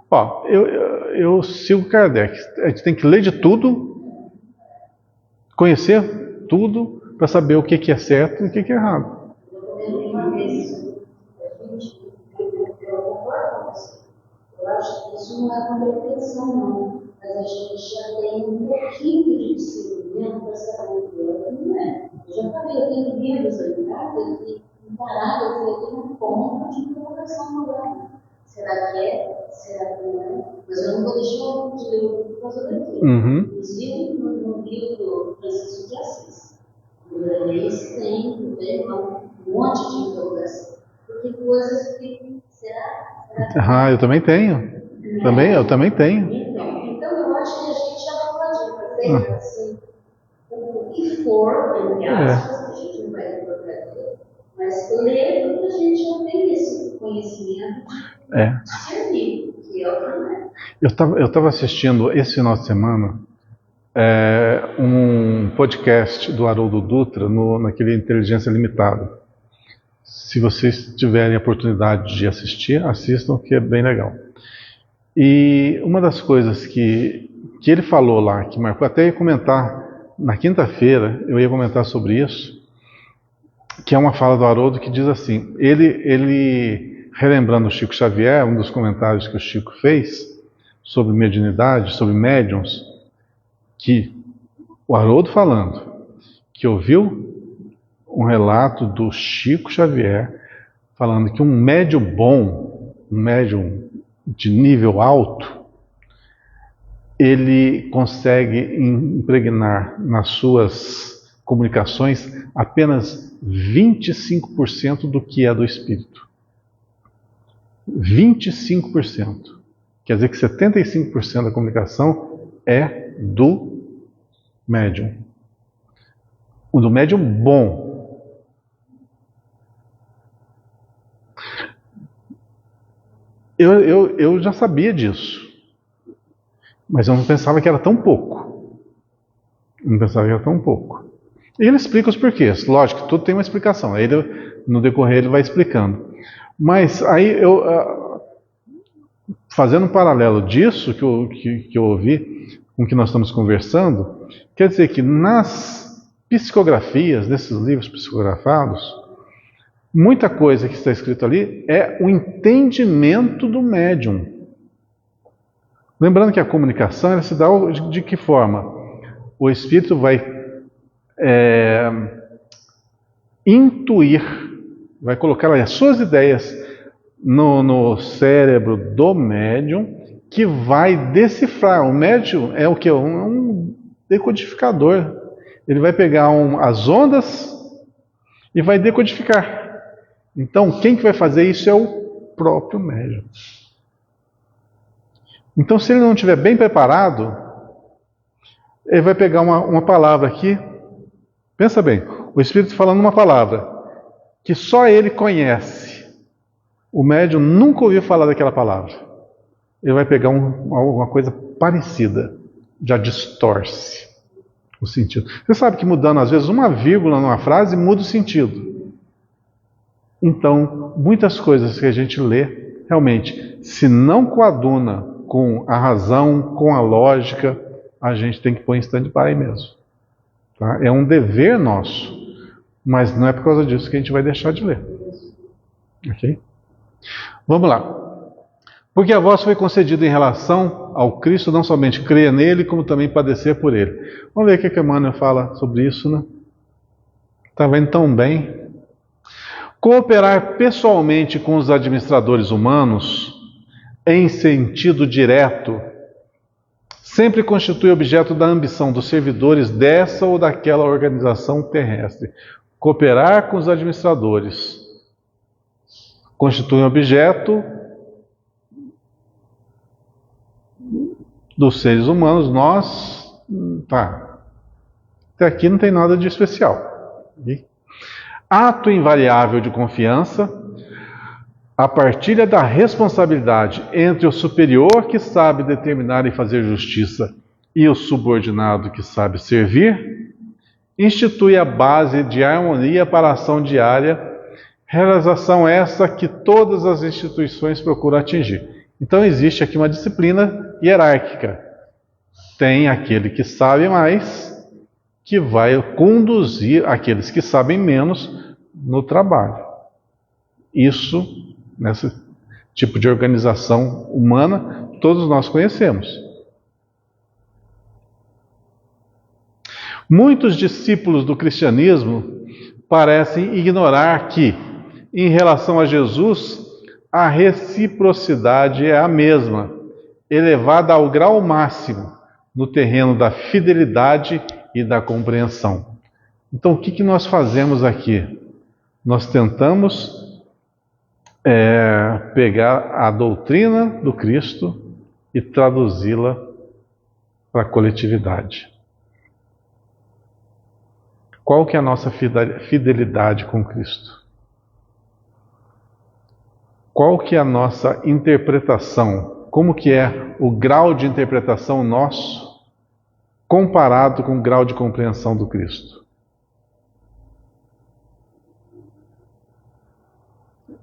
Ó, eu sigo Kardec. A gente tem que ler de tudo, conhecer tudo, para saber o que é certo e o que é errado. Eu acho que isso não é uma pretensão, não. Mas a gente já tem um pouquinho de discernimento para saber o que é e o que não é. Eu já falei, eu tenho livros em casa que, comparado, eu tenho um ponto de interrogação moderna. Será que é? Será que não é? Mas eu não vou deixar de ler o por causa daquilo. Inclusive, no livro do Francisco de Assis, o Milanês tem um monte de interrogação. Porque coisas que. Será? Eu também tenho. Eu também tenho. Então eu acho que a gente já pode fazer assim, o que for, entre aspas, a gente não vai reproduzir, mas ler porque a gente já tem esse conhecimento de discernir, que é o que não é. Eu estava assistindo esse final de semana um podcast do Haroldo Dutra naquele Inteligência Limitada. Se vocês tiverem a oportunidade de assistir, assistam, que é bem legal. E uma das coisas que ele falou lá, que marcou, até ia comentar na quinta-feira, eu ia comentar sobre isso, que é uma fala do Haroldo que diz assim, ele relembrando o Chico Xavier, um dos comentários que o Chico fez sobre mediunidade, sobre médiuns, que o Haroldo falando, que ouviu um relato do Chico Xavier falando que um médium bom, um médium de nível alto, ele consegue impregnar nas suas comunicações apenas 25% do que é do espírito. 25%. Quer dizer que 75% da comunicação é do médium. O do médium bom. Eu já sabia disso, mas eu não pensava que era tão pouco. E ele explica os porquês. Lógico, tudo tem uma explicação. Aí no decorrer ele vai explicando. Mas aí fazendo um paralelo disso que eu ouvi com o que nós estamos conversando, quer dizer que nas psicografias, nesses livros psicografados, muita coisa que está escrito ali é o entendimento do médium. Lembrando que a comunicação ela se dá de que forma? O espírito vai intuir, vai colocar as suas ideias no cérebro do médium, que vai decifrar. O médium é o que? Um decodificador. Ele vai pegar as ondas e vai decodificar. Então, quem que vai fazer isso é o próprio médium. Então, se ele não estiver bem preparado, ele vai pegar uma palavra aqui. Pensa bem, o Espírito falando uma palavra que só ele conhece. O médium nunca ouviu falar daquela palavra. Ele vai pegar alguma coisa parecida, já distorce o sentido. Você sabe que mudando às vezes uma vírgula numa frase muda o sentido. Então, muitas coisas que a gente lê, realmente, se não coaduna com a razão, com a lógica, a gente tem que pôr em stand-by mesmo. Tá? É um dever nosso, mas não é por causa disso que a gente vai deixar de ler. Ok? Vamos lá. Porque a voz foi concedida em relação ao Cristo, não somente crer nele, como também padecer por ele. Vamos ver o que Emmanuel fala sobre isso, né? Está vendo tão bem? Cooperar pessoalmente com os administradores humanos em sentido direto, sempre constitui objeto da ambição dos servidores dessa ou daquela organização terrestre. Cooperar com os administradores constitui um objeto dos seres humanos. Nós, até aqui não tem nada de especial. Ato invariável de confiança, a partilha da responsabilidade entre o superior que sabe determinar e fazer justiça e o subordinado que sabe servir, institui a base de harmonia para a ação diária, realização essa que todas as instituições procuram atingir. Então existe aqui uma disciplina hierárquica. Tem aquele que sabe mais, que vai conduzir aqueles que sabem menos no trabalho. Isso, nesse tipo de organização humana, todos nós conhecemos. Muitos discípulos do cristianismo parecem ignorar que, em relação a Jesus, a reciprocidade é a mesma, elevada ao grau máximo, no terreno da fidelidade e da compreensão. Então, o que nós fazemos aqui? Nós tentamos pegar a doutrina do Cristo e traduzi-la para a coletividade. Qual que é a nossa fidelidade com Cristo? Qual que é a nossa interpretação? Como que é o grau de interpretação nosso comparado com o grau de compreensão do Cristo?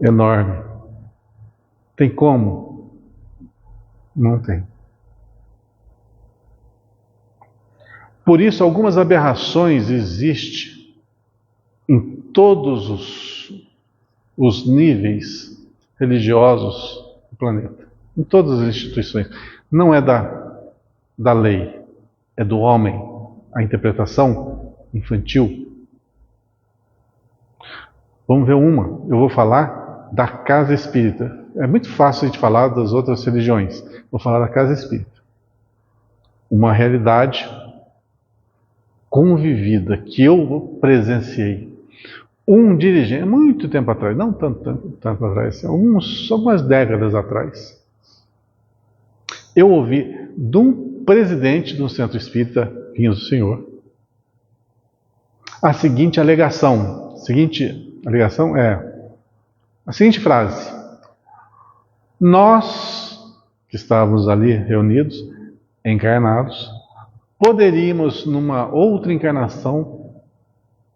Enorme. Tem como? Não tem. Por isso, algumas aberrações existem em todos os níveis religiosos do planeta, em todas as instituições. Não é da lei, é do homem, a interpretação infantil. Vamos ver uma. Eu vou falar da casa espírita. É muito fácil a gente falar das outras religiões. Vou falar da casa espírita. Uma realidade convivida que eu presenciei. Um dirigente, muito tempo atrás, não tanto atrás, algumas décadas atrás, eu ouvi de um presidente do centro espírita Vinhos do Senhor a seguinte alegação. A seguinte frase: nós que estávamos ali reunidos, encarnados, poderíamos numa outra encarnação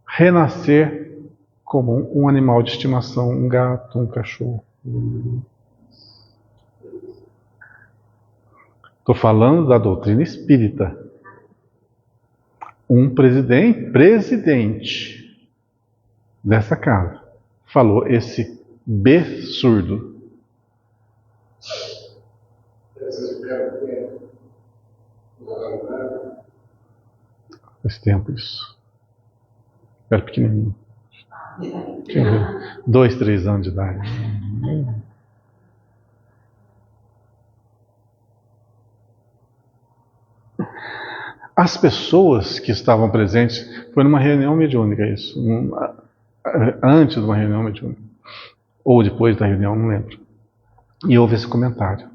renascer como um animal de estimação, um gato, um cachorro. Estou falando da doutrina espírita. Um presidente dessa casa falou esse absurdo. Faz tempo isso. Era pequenininho. 2, 3 anos de idade. As pessoas que estavam presentes, foi numa reunião mediúnica isso, antes de uma reunião mediúnica, ou depois da reunião, não lembro. E houve esse comentário.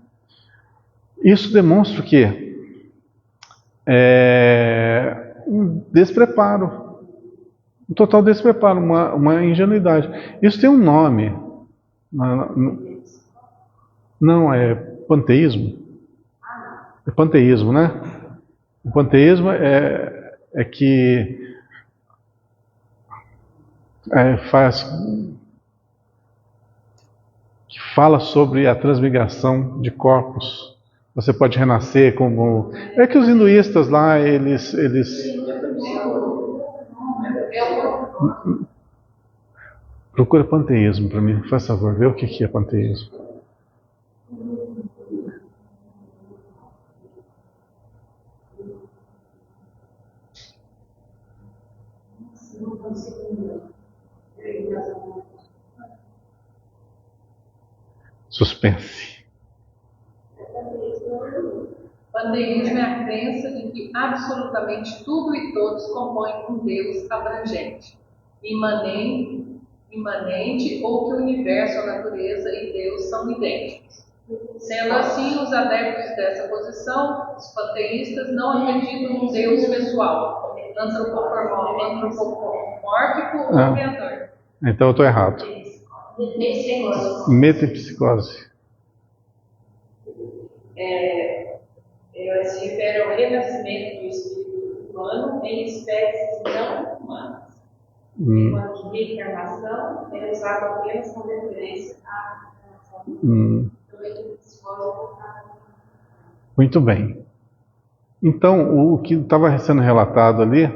Isso demonstra o quê? Um despreparo, um total despreparo, uma ingenuidade. Isso tem um nome. Não, é panteísmo. É panteísmo, né? O panteísmo é que fala sobre a transmigração de corpos. Você pode renascer como... É que os hinduístas lá, eles... Procura panteísmo para mim, faz favor, vê o que é panteísmo. Suspense. Panteísmo é a crença de que absolutamente tudo e todos compõem um Deus abrangente, imanente, ou que o universo, a natureza e Deus são idênticos. Sendo assim, os adeptos dessa posição, os panteístas, não acreditam num Deus pessoal, antropomórfico ou criador. Então eu estou errado. Metempsicose. Elas se referem ao renascimento do espírito humano em espécies não humanas. Enquanto que reencarnação é usado apenas com referência à reencarnação. Muito bem. Então, o que estava sendo relatado ali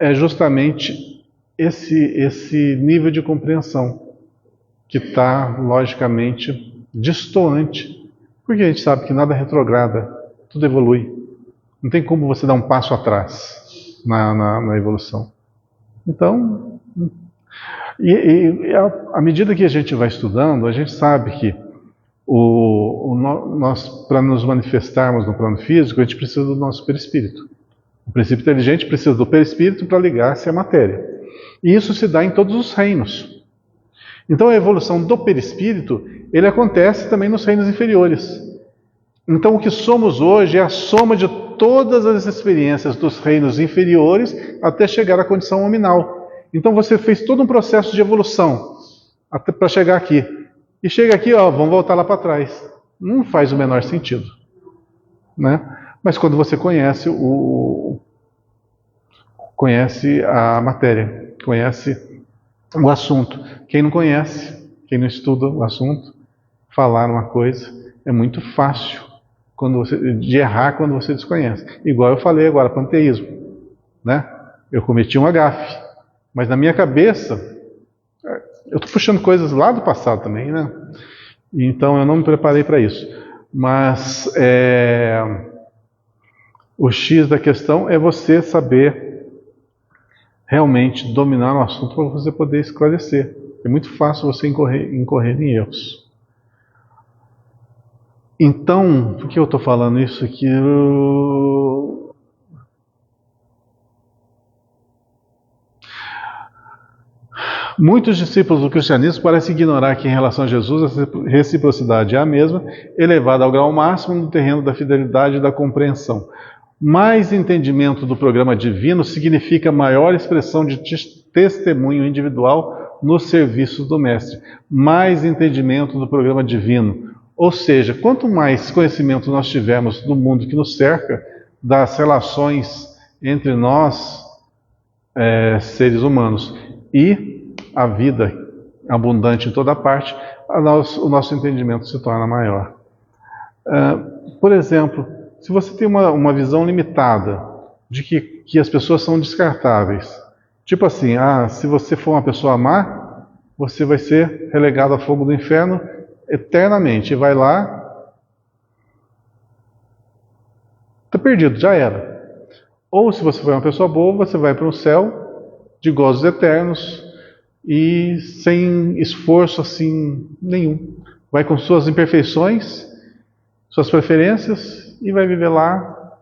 é justamente esse nível de compreensão que está, logicamente, distoante, porque a gente sabe que nada retrograda, tudo evolui. Não tem como você dar um passo atrás na evolução. Então, à medida que a gente vai estudando, a gente sabe que nós, para nos manifestarmos no plano físico, a gente precisa do nosso perispírito. O princípio inteligente precisa do perispírito para ligar-se à matéria. E isso se dá em todos os reinos. Então a evolução do perispírito, ele acontece também nos reinos inferiores. Então o que somos hoje é a soma de todas as experiências dos reinos inferiores até chegar à condição nominal. Então você fez todo um processo de evolução até para chegar aqui. E chega aqui, vamos voltar lá para trás. Não faz o menor sentido, né? Mas quando você conhece a matéria, conhece o assunto. Quem não conhece, quem não estuda o assunto, falar uma coisa, é muito fácil de errar quando você desconhece. Igual eu falei agora, panteísmo, né? Eu cometi um agafe, mas na minha cabeça, eu estou puxando coisas lá do passado também, né? Então eu não me preparei para isso. Mas o X da questão é você saber realmente dominar o assunto para você poder esclarecer. É muito fácil você incorrer em erros. Então, por que eu estou falando isso aqui? Muitos discípulos do cristianismo parecem ignorar que em relação a Jesus a reciprocidade é a mesma, elevada ao grau máximo no terreno da fidelidade e da compreensão. Mais entendimento do programa divino significa maior expressão de testemunho individual nos serviços do Mestre. Mais entendimento do programa divino. Ou seja, quanto mais conhecimento nós tivermos do mundo que nos cerca, das relações entre nós, seres humanos, e a vida abundante em toda parte, o nosso entendimento se torna maior. Por exemplo, se você tem uma visão limitada de que as pessoas são descartáveis, tipo assim, se você for uma pessoa má, você vai ser relegado ao fogo do inferno eternamente, e vai lá, está perdido, já era. Ou se você for uma pessoa boa, você vai para um céu de gozos eternos e sem esforço assim nenhum. Vai com suas imperfeições, suas preferências e vai viver lá.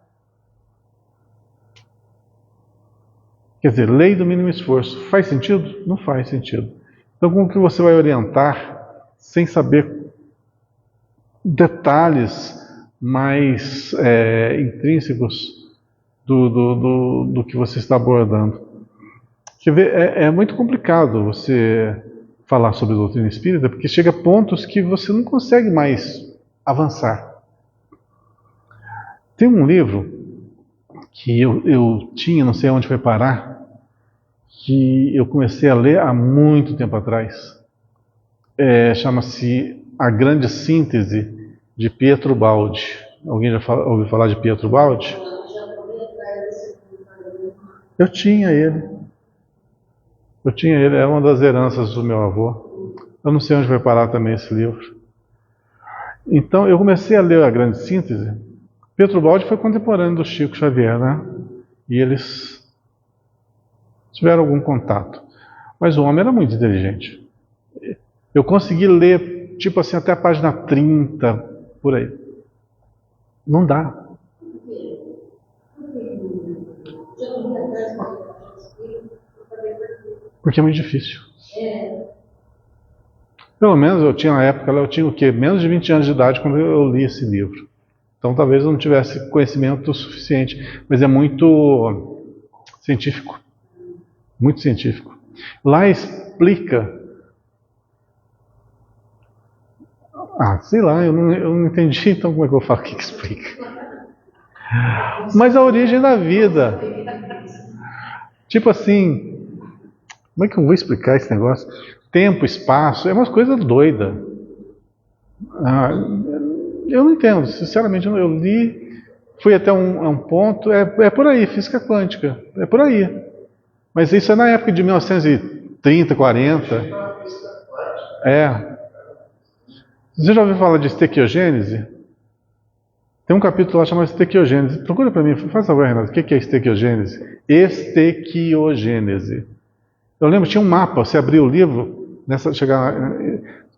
Quer dizer, lei do mínimo esforço. Faz sentido? Não faz sentido. Então, como que você vai orientar sem saber detalhes mais intrínsecos do que você está abordando? Quer ver, é muito complicado você falar sobre a doutrina espírita, porque chega a pontos que você não consegue mais avançar. Tem um livro que eu tinha, não sei onde foi parar, que eu comecei a ler há muito tempo atrás. Chama-se A Grande Síntese, de Pietro Baldi. Alguém já ouviu falar de Pietro Baldi? Eu tinha ele. É uma das heranças do meu avô. Eu não sei onde vai parar também esse livro. Então, eu comecei a ler A Grande Síntese. Pietro Baldi foi contemporâneo do Chico Xavier, né? E eles tiveram algum contato. Mas o homem era muito inteligente. Eu consegui ler, tipo assim, até a página 30, por aí. Não dá. Porque é muito difícil. Pelo menos na época, eu tinha o quê? Menos de 20 anos de idade quando eu li esse livro. Então talvez eu não tivesse conhecimento suficiente, mas é muito científico. Muito científico. Lá explica... sei lá, eu não entendi, então como é que eu falo o que explica? Mas a origem da vida. Tipo assim, como é que eu vou explicar esse negócio? Tempo, espaço, é umas coisas doidas. Eu não entendo, sinceramente, eu li, fui até um ponto, é por aí, física quântica, é por aí. Mas isso é na época de 1930, 40. Você já ouviu falar de estequiogênese? Tem um capítulo lá chamado estequiogênese. Procura para mim, faz favor, Renato, o que é estequiogênese? Estequiogênese. Eu lembro, tinha um mapa, você abria o livro,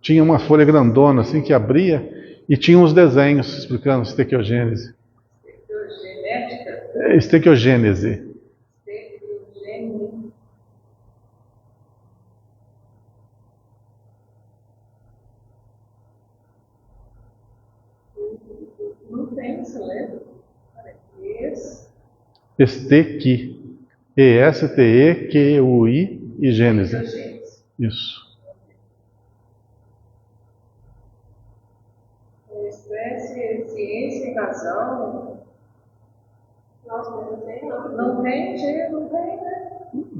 tinha uma folha grandona assim que abria e tinha uns desenhos explicando estequiogênese. Estequiogênese. Estequi. E-S-T-E-Q-U-I e Gênese. Isso. Ciência e razão. Nossa, não tem, né?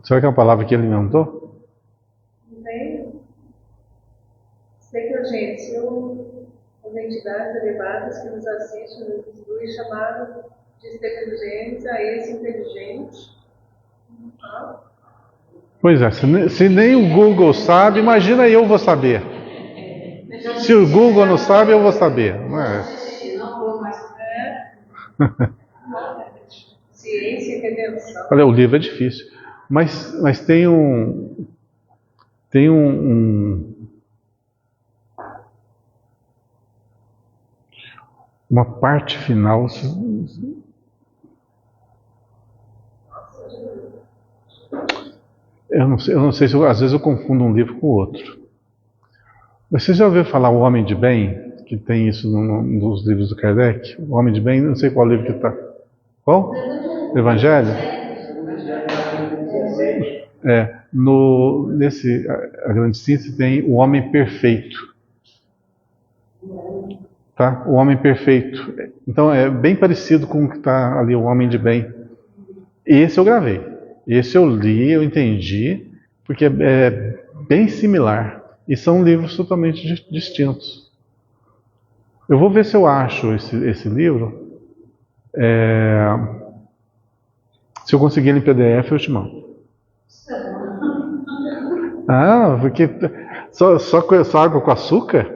Será que é uma palavra que ele inventou? Não tem. Estequiogênese são as entidades elevadas que nos assistem no estudo chamado de estequiogênese a esse inteligente. Pois é, se nem o Google sabe, imagina eu vou saber. Se o Google não sabe, eu vou saber. Não é? Ciência e redenção. Olha, o livro é difícil, mas tem uma parte final. Eu não sei se às vezes eu confundo um livro com o outro. Você já ouviu falar O Homem de Bem? Que tem isso nos livros do Kardec? O Homem de Bem, não sei qual livro que está. Qual? Evangelho? Nesse A Grande Síntese tem O Homem Perfeito. Tá? O Homem Perfeito. Então é bem parecido com o que está ali, O Homem de Bem. Esse eu gravei. Esse eu li, eu entendi, porque é bem similar. E são livros totalmente distintos. Eu vou ver se eu acho esse livro. Se eu conseguir ele em PDF, eu te mando. Porque só água com açúcar?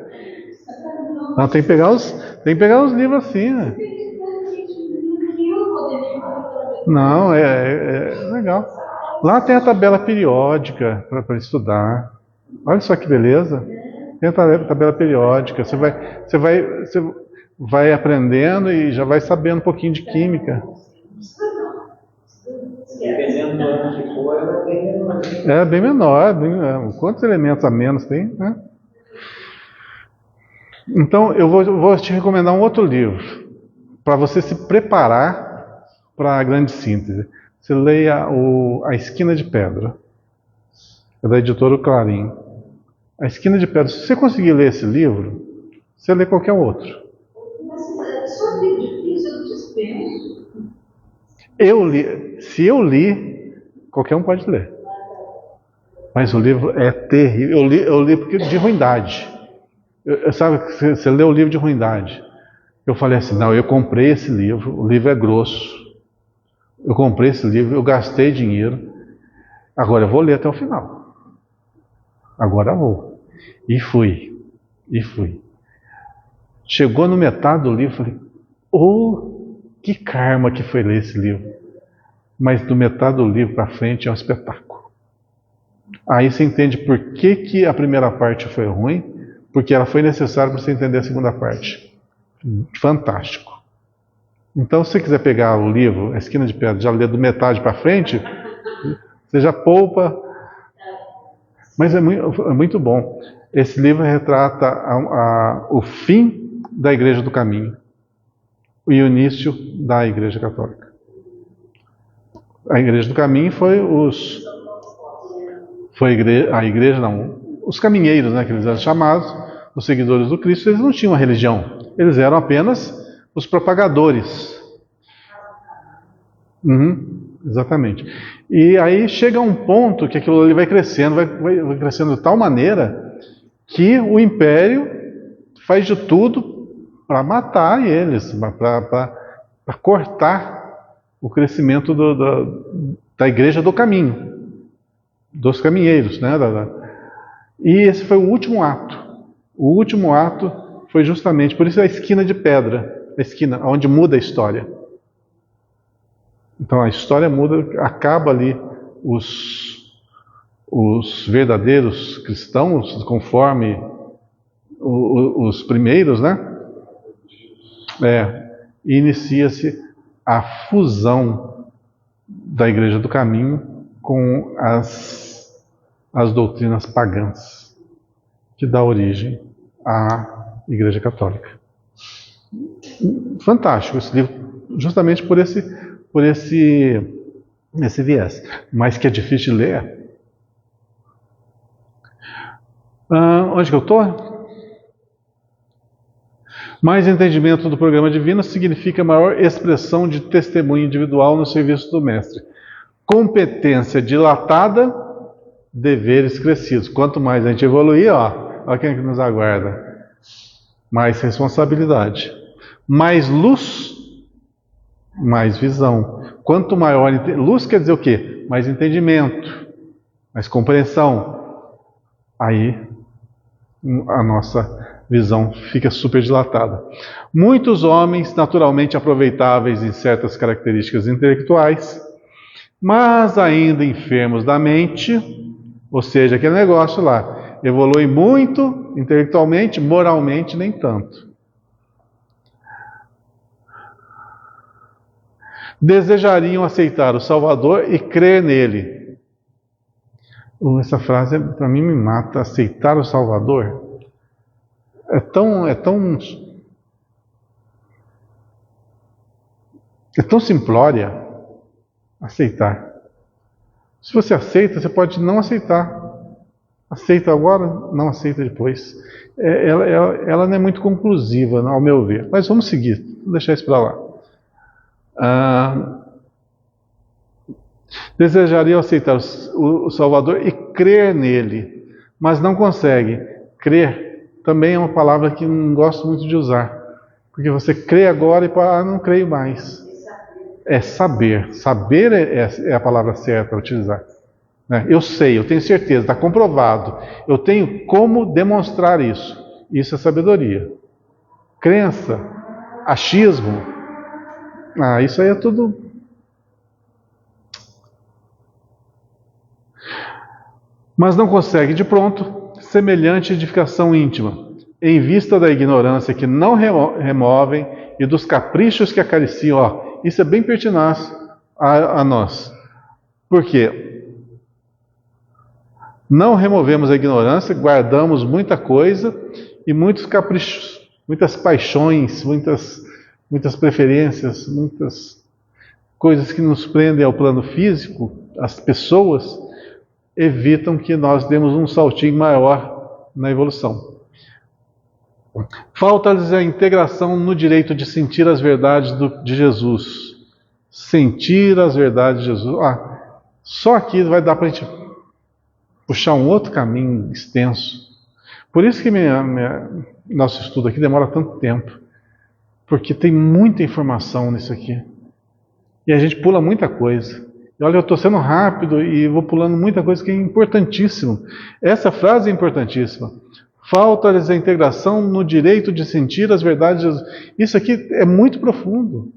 Não, tem que pegar os livros assim, né? Não, é legal. Lá tem a tabela periódica para estudar. Olha só que beleza. Tem a tabela periódica. Você vai aprendendo e já vai sabendo um pouquinho de química. Dependendo do ano que for, é bem menor. É bem menor. Quantos elementos a menos tem, né? Então, eu vou te recomendar um outro livro para você se preparar para a Grande Síntese. Você leia A Esquina de Pedra. É da editora Clarim. A Esquina de Pedra. Se você conseguir ler esse livro, você lê qualquer outro. Mas só livro difícil, eu não dispenso. Se eu li, qualquer um pode ler. Mas o livro é terrível. Eu li porque de ruindade. Sabe, você lê o livro de ruindade. Eu falei assim, não, eu comprei esse livro, o livro é grosso. Eu comprei esse livro, eu gastei dinheiro. Agora eu vou ler até o final. Agora eu vou. E fui. Chegou no metade do livro, falei, que karma que foi ler esse livro. Mas do metade do livro para frente é um espetáculo. Aí você entende por que a primeira parte foi ruim, porque ela foi necessária para você entender a segunda parte. Fantástico. Então, se você quiser pegar o livro, A Esquina de Pedra, já ler do metade para frente, você já poupa. Mas é muito bom. Esse livro retrata o fim da Igreja do Caminho e o início da Igreja Católica. A Igreja do Caminho foi a igreja não, os caminheiros, né, que eles eram chamados, os seguidores do Cristo. Eles não tinham uma religião, eles eram apenas os propagadores. Exatamente. E aí chega um ponto que aquilo ali vai crescendo, vai crescendo de tal maneira que o império faz de tudo para matar eles, para cortar o crescimento da Igreja do Caminho, dos caminheiros, né? E esse foi o último ato. O último ato foi justamente, por isso a esquina de pedra, a esquina onde muda a história. Então a história muda, acaba ali os verdadeiros cristãos, conforme os primeiros, né? E inicia-se a fusão da Igreja do Caminho com as doutrinas pagãs, que dá origem à Igreja Católica. Fantástico esse livro, justamente por esse viés, mas que é difícil de ler. Onde que eu estou? Mais entendimento do programa divino significa maior expressão de testemunho individual no serviço do Mestre. Competência dilatada, deveres crescidos. Quanto mais a gente evoluir, olha quem é que nos aguarda. Mais responsabilidade. Mais luz, mais visão. Quanto maior luz quer dizer o quê? Mais entendimento, mais compreensão. Aí a nossa visão fica super dilatada. Muitos homens naturalmente aproveitáveis em certas características intelectuais, mas ainda enfermos da mente, ou seja, aquele negócio lá, evolui muito intelectualmente, moralmente nem tanto. Desejariam aceitar o Salvador e crer nele. Essa frase para mim me mata. Aceitar o Salvador é tão simplória. Aceitar. Se você aceita, você pode não aceitar. Aceita agora, não aceita depois. Ela não é muito conclusiva, ao meu ver. Mas vamos seguir, vou deixar isso para lá. Desejariam aceitar o Salvador e crer nele, mas não conseguem. Crer também é uma palavra que não gosto muito de usar, porque você crê agora e não creio mais. É saber. Saber é a palavra certa a utilizar. Eu sei, eu tenho certeza, está comprovado. Eu tenho como demonstrar isso. Isso é sabedoria. Crença, achismo, isso aí é tudo. Mas não consegue de pronto semelhante edificação íntima, em vista da ignorância que não removem e dos caprichos que acariciam. Isso é bem pertinaz a nós. Por quê? Não removemos a ignorância, guardamos muita coisa e muitos caprichos, muitas paixões, muitas preferências, muitas coisas que nos prendem ao plano físico. As pessoas evitam que nós demos um saltinho maior na evolução. Falta-lhes a integração no direito de sentir as verdades de Jesus. Sentir as verdades de Jesus. Só aqui vai dar para a gente puxar um outro caminho extenso. Por isso que nosso estudo aqui demora tanto tempo. Porque tem muita informação nisso aqui. E a gente pula muita coisa. E olha, eu estou sendo rápido e vou pulando muita coisa que é importantíssimo. Essa frase é importantíssima. Falta-lhes a integração no direito de sentir as verdades de Jesus. Isso aqui é muito profundo.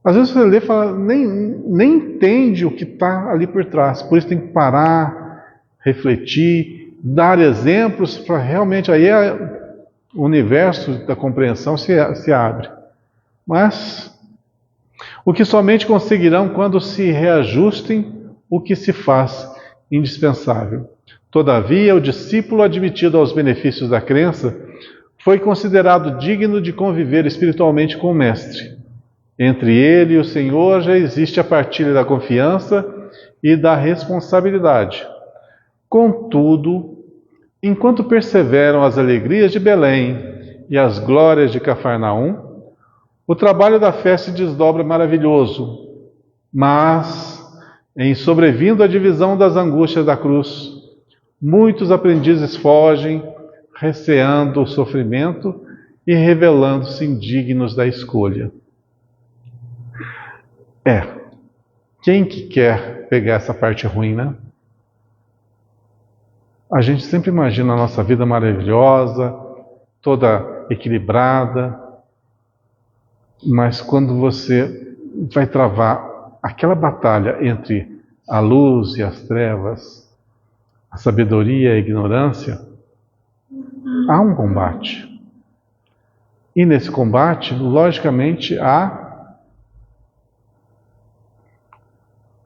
Às vezes você lê e fala, nem entende o que está ali por trás. Por isso tem que parar, refletir, dar exemplos para realmente... Aí o universo da compreensão se abre. Mas o que somente conseguirão quando se reajustem o que se faz indispensável. Todavia, o discípulo admitido aos benefícios da crença foi considerado digno de conviver espiritualmente com o Mestre. Entre ele e o Senhor já existe a partilha da confiança e da responsabilidade. Contudo, enquanto perseveram as alegrias de Belém e as glórias de Cafarnaum, o trabalho da fé se desdobra maravilhoso, mas, em sobrevindo a divisão das angústias da cruz, muitos aprendizes fogem, receando o sofrimento e revelando-se indignos da escolha. Quem que quer pegar essa parte ruim, né? A gente sempre imagina a nossa vida maravilhosa, toda equilibrada, mas quando você vai travar aquela batalha entre a luz e as trevas, a sabedoria e a ignorância, há um combate. E nesse combate, logicamente, há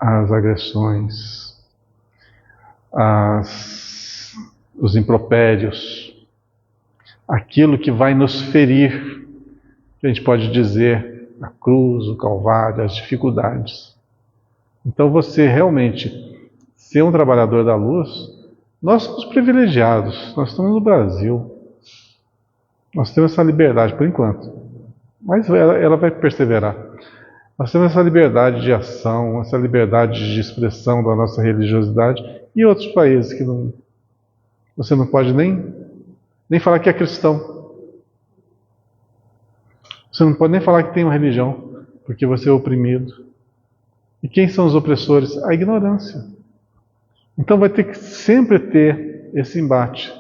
as agressões, os impropérios, aquilo que vai nos ferir, que a gente pode dizer, a cruz, o calvário, as dificuldades. Então você realmente ser um trabalhador da luz, nós somos privilegiados, nós estamos no Brasil, nós temos essa liberdade por enquanto, mas ela vai perseverar. Nós temos essa liberdade de ação, essa liberdade de expressão da nossa religiosidade, e outros países que não, você não pode nem falar que é cristão. Você não pode nem falar que tem uma religião, porque você é oprimido. E quem são os opressores? A ignorância. Então vai ter que sempre ter esse embate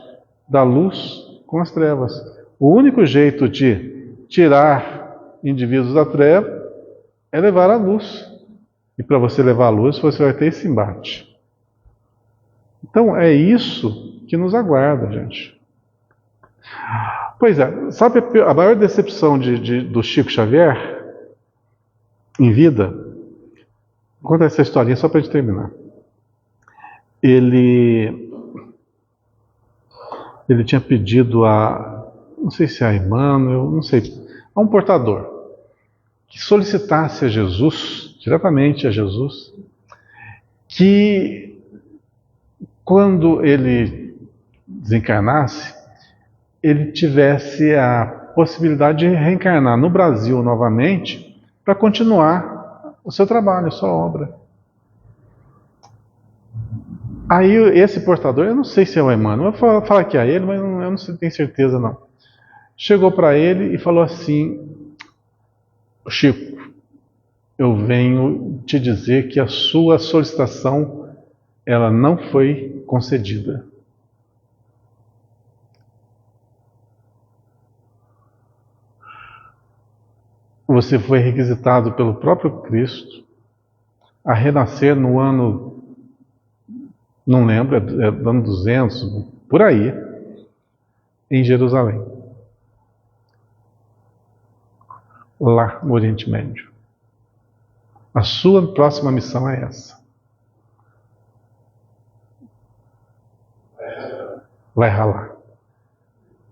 da luz com as trevas. O único jeito de tirar indivíduos da treva é levar a luz. E para você levar a luz, você vai ter esse embate. Então é isso que nos aguarda, gente. Pois é, sabe a maior decepção do Chico Xavier em vida? Vou contar essa historinha só para a gente terminar. Ele tinha pedido não sei se a Emmanuel, não sei, a um portador que solicitasse a Jesus, diretamente a Jesus, que quando ele desencarnasse, ele tivesse a possibilidade de reencarnar no Brasil novamente para continuar o seu trabalho, a sua obra. Aí esse portador, eu não sei se é o Emmanuel, eu vou falar que é ele, mas eu não tenho certeza não. Chegou para ele e falou assim: Chico, eu venho te dizer que a sua solicitação ela não foi concedida. Você foi requisitado pelo próprio Cristo a renascer no ano, não lembro, é ano 200, por aí, em Jerusalém. Lá no Oriente Médio. A sua próxima missão é essa. Vai ralar.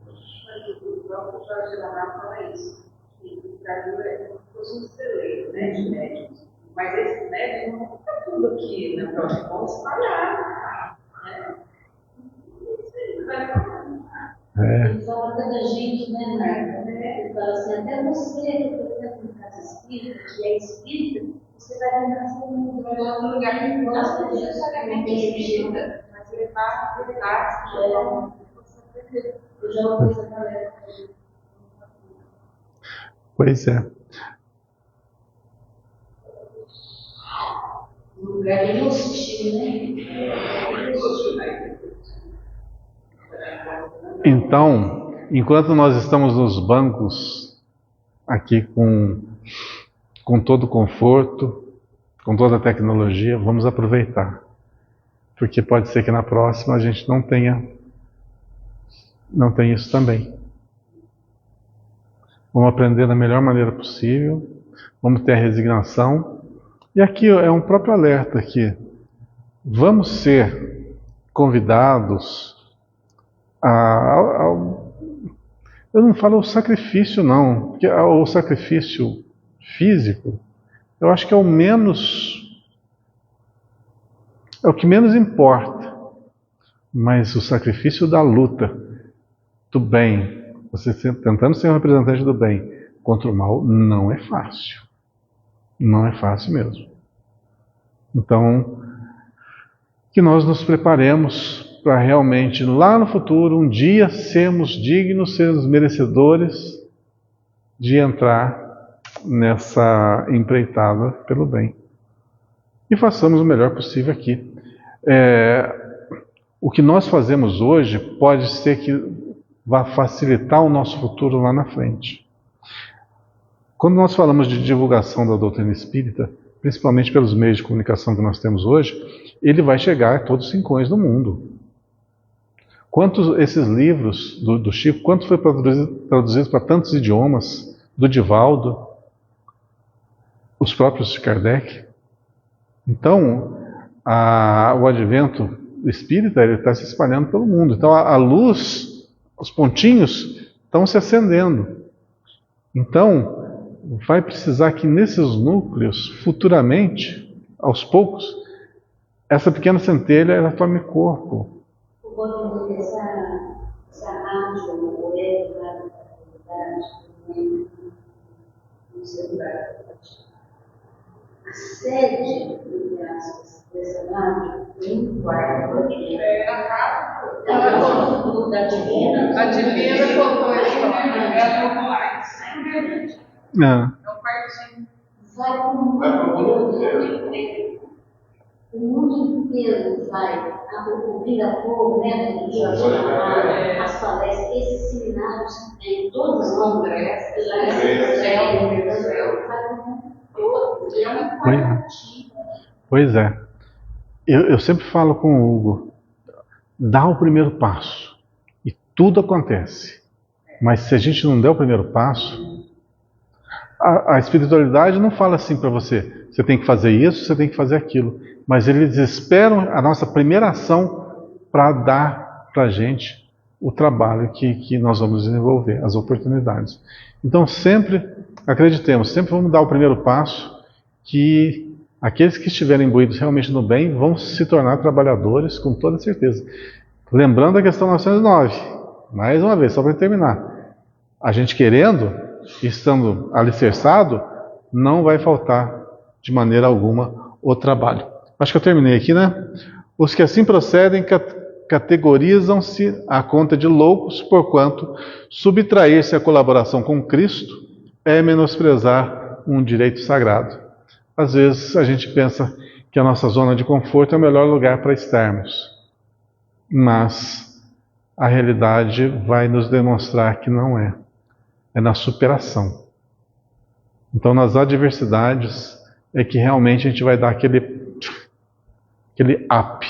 O próprio Jorge Lamarck fala isso, que o Brasil é como se fosse um celeiro, né, de médicos. Mas esses médicos não vão ficar tudo aqui na próxima, vão espalhar. Né? Isso aí vai falar. Ele fala até da gente, né? Ele fala assim, até você que está em casa espírita, que é espírita, você vai renascer num outro lugar que não é necessariamente espírita, mas levar a verdade que eu já ouvi essa galera. Pois é. Um lugar de hostil, né? Então, enquanto nós estamos nos bancos, aqui com todo o conforto, com toda a tecnologia, vamos aproveitar. Porque pode ser que na próxima a gente não tenha isso também. Vamos aprender da melhor maneira possível. Vamos ter a resignação. E aqui é um próprio alerta aqui. Vamos ser convidados eu não falo o sacrifício não, porque o sacrifício físico, eu acho que é o que menos importa. Mas o sacrifício da luta do bem, você tentando ser um representante do bem contra o mal, não é fácil. Não é fácil mesmo. Então, que nós nos preparemos para realmente, lá no futuro, um dia sermos dignos, sermos merecedores de entrar nessa empreitada pelo bem. E façamos o melhor possível aqui. O que nós fazemos hoje pode ser que vá facilitar o nosso futuro lá na frente. Quando nós falamos de divulgação da doutrina espírita, principalmente pelos meios de comunicação que nós temos hoje, ele vai chegar a todos os rincões do mundo. Quantos esses livros do Chico, quanto foi traduzido para tantos idiomas, do Divaldo, os próprios de Kardec? Então, o advento espírita está se espalhando pelo mundo. Então, a luz, os pontinhos estão se acendendo. Então, vai precisar que nesses núcleos, futuramente, aos poucos, essa pequena centelha ela tome corpo. O poder dessa rádio, o poder da comunidade, no celular, a sede, entre aspas, dessa rádio, em quarto, da Divina. A Divina contou a história. É um partinho. Vai para o mundo inteiro. O mundo inteiro vai o Vira-Fogo, né? Do Jorge Amado, as palestras, esses seminários em todos os congressos, vai para o mundo todo. E é uma quartinha. Pois é. Eu sempre falo com o Hugo, dá o primeiro passo e tudo acontece. Mas se a gente não der o primeiro passo, a espiritualidade não fala assim para você, você tem que fazer isso, você tem que fazer aquilo. Mas eles esperam a nossa primeira ação para dar para a gente o trabalho que nós vamos desenvolver, as oportunidades. Então sempre acreditemos, sempre vamos dar o primeiro passo, que aqueles que estiverem imbuídos realmente no bem vão se tornar trabalhadores com toda certeza. Lembrando a questão 909, mais uma vez, só para terminar. A gente querendo, estando alicerçado, não vai faltar de maneira alguma o trabalho. Acho que eu terminei aqui, né? Os que assim procedem categorizam-se à conta de loucos, porquanto subtrair-se à colaboração com Cristo é menosprezar um direito sagrado. Às vezes a gente pensa que a nossa zona de conforto é o melhor lugar para estarmos. Mas a realidade vai nos demonstrar que não é. É na superação. Então, nas adversidades é que realmente a gente vai dar aquele up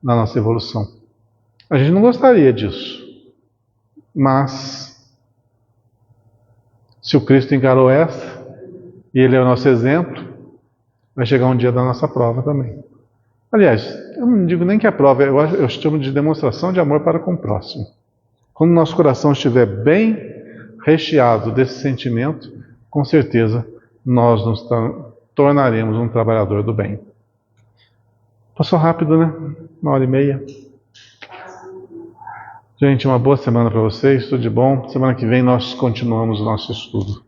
na nossa evolução. A gente não gostaria disso. Mas, se o Cristo encarou essa, e Ele é o nosso exemplo, vai chegar um dia da nossa prova também. Aliás, eu não digo nem que é prova, eu chamo de demonstração de amor para com o próximo. Quando o nosso coração estiver bem recheado desse sentimento, com certeza nós nos tornaremos um trabalhador do bem. Passou rápido, né? 1h30. Gente, uma boa semana para vocês, tudo de bom. Semana que vem nós continuamos o nosso estudo.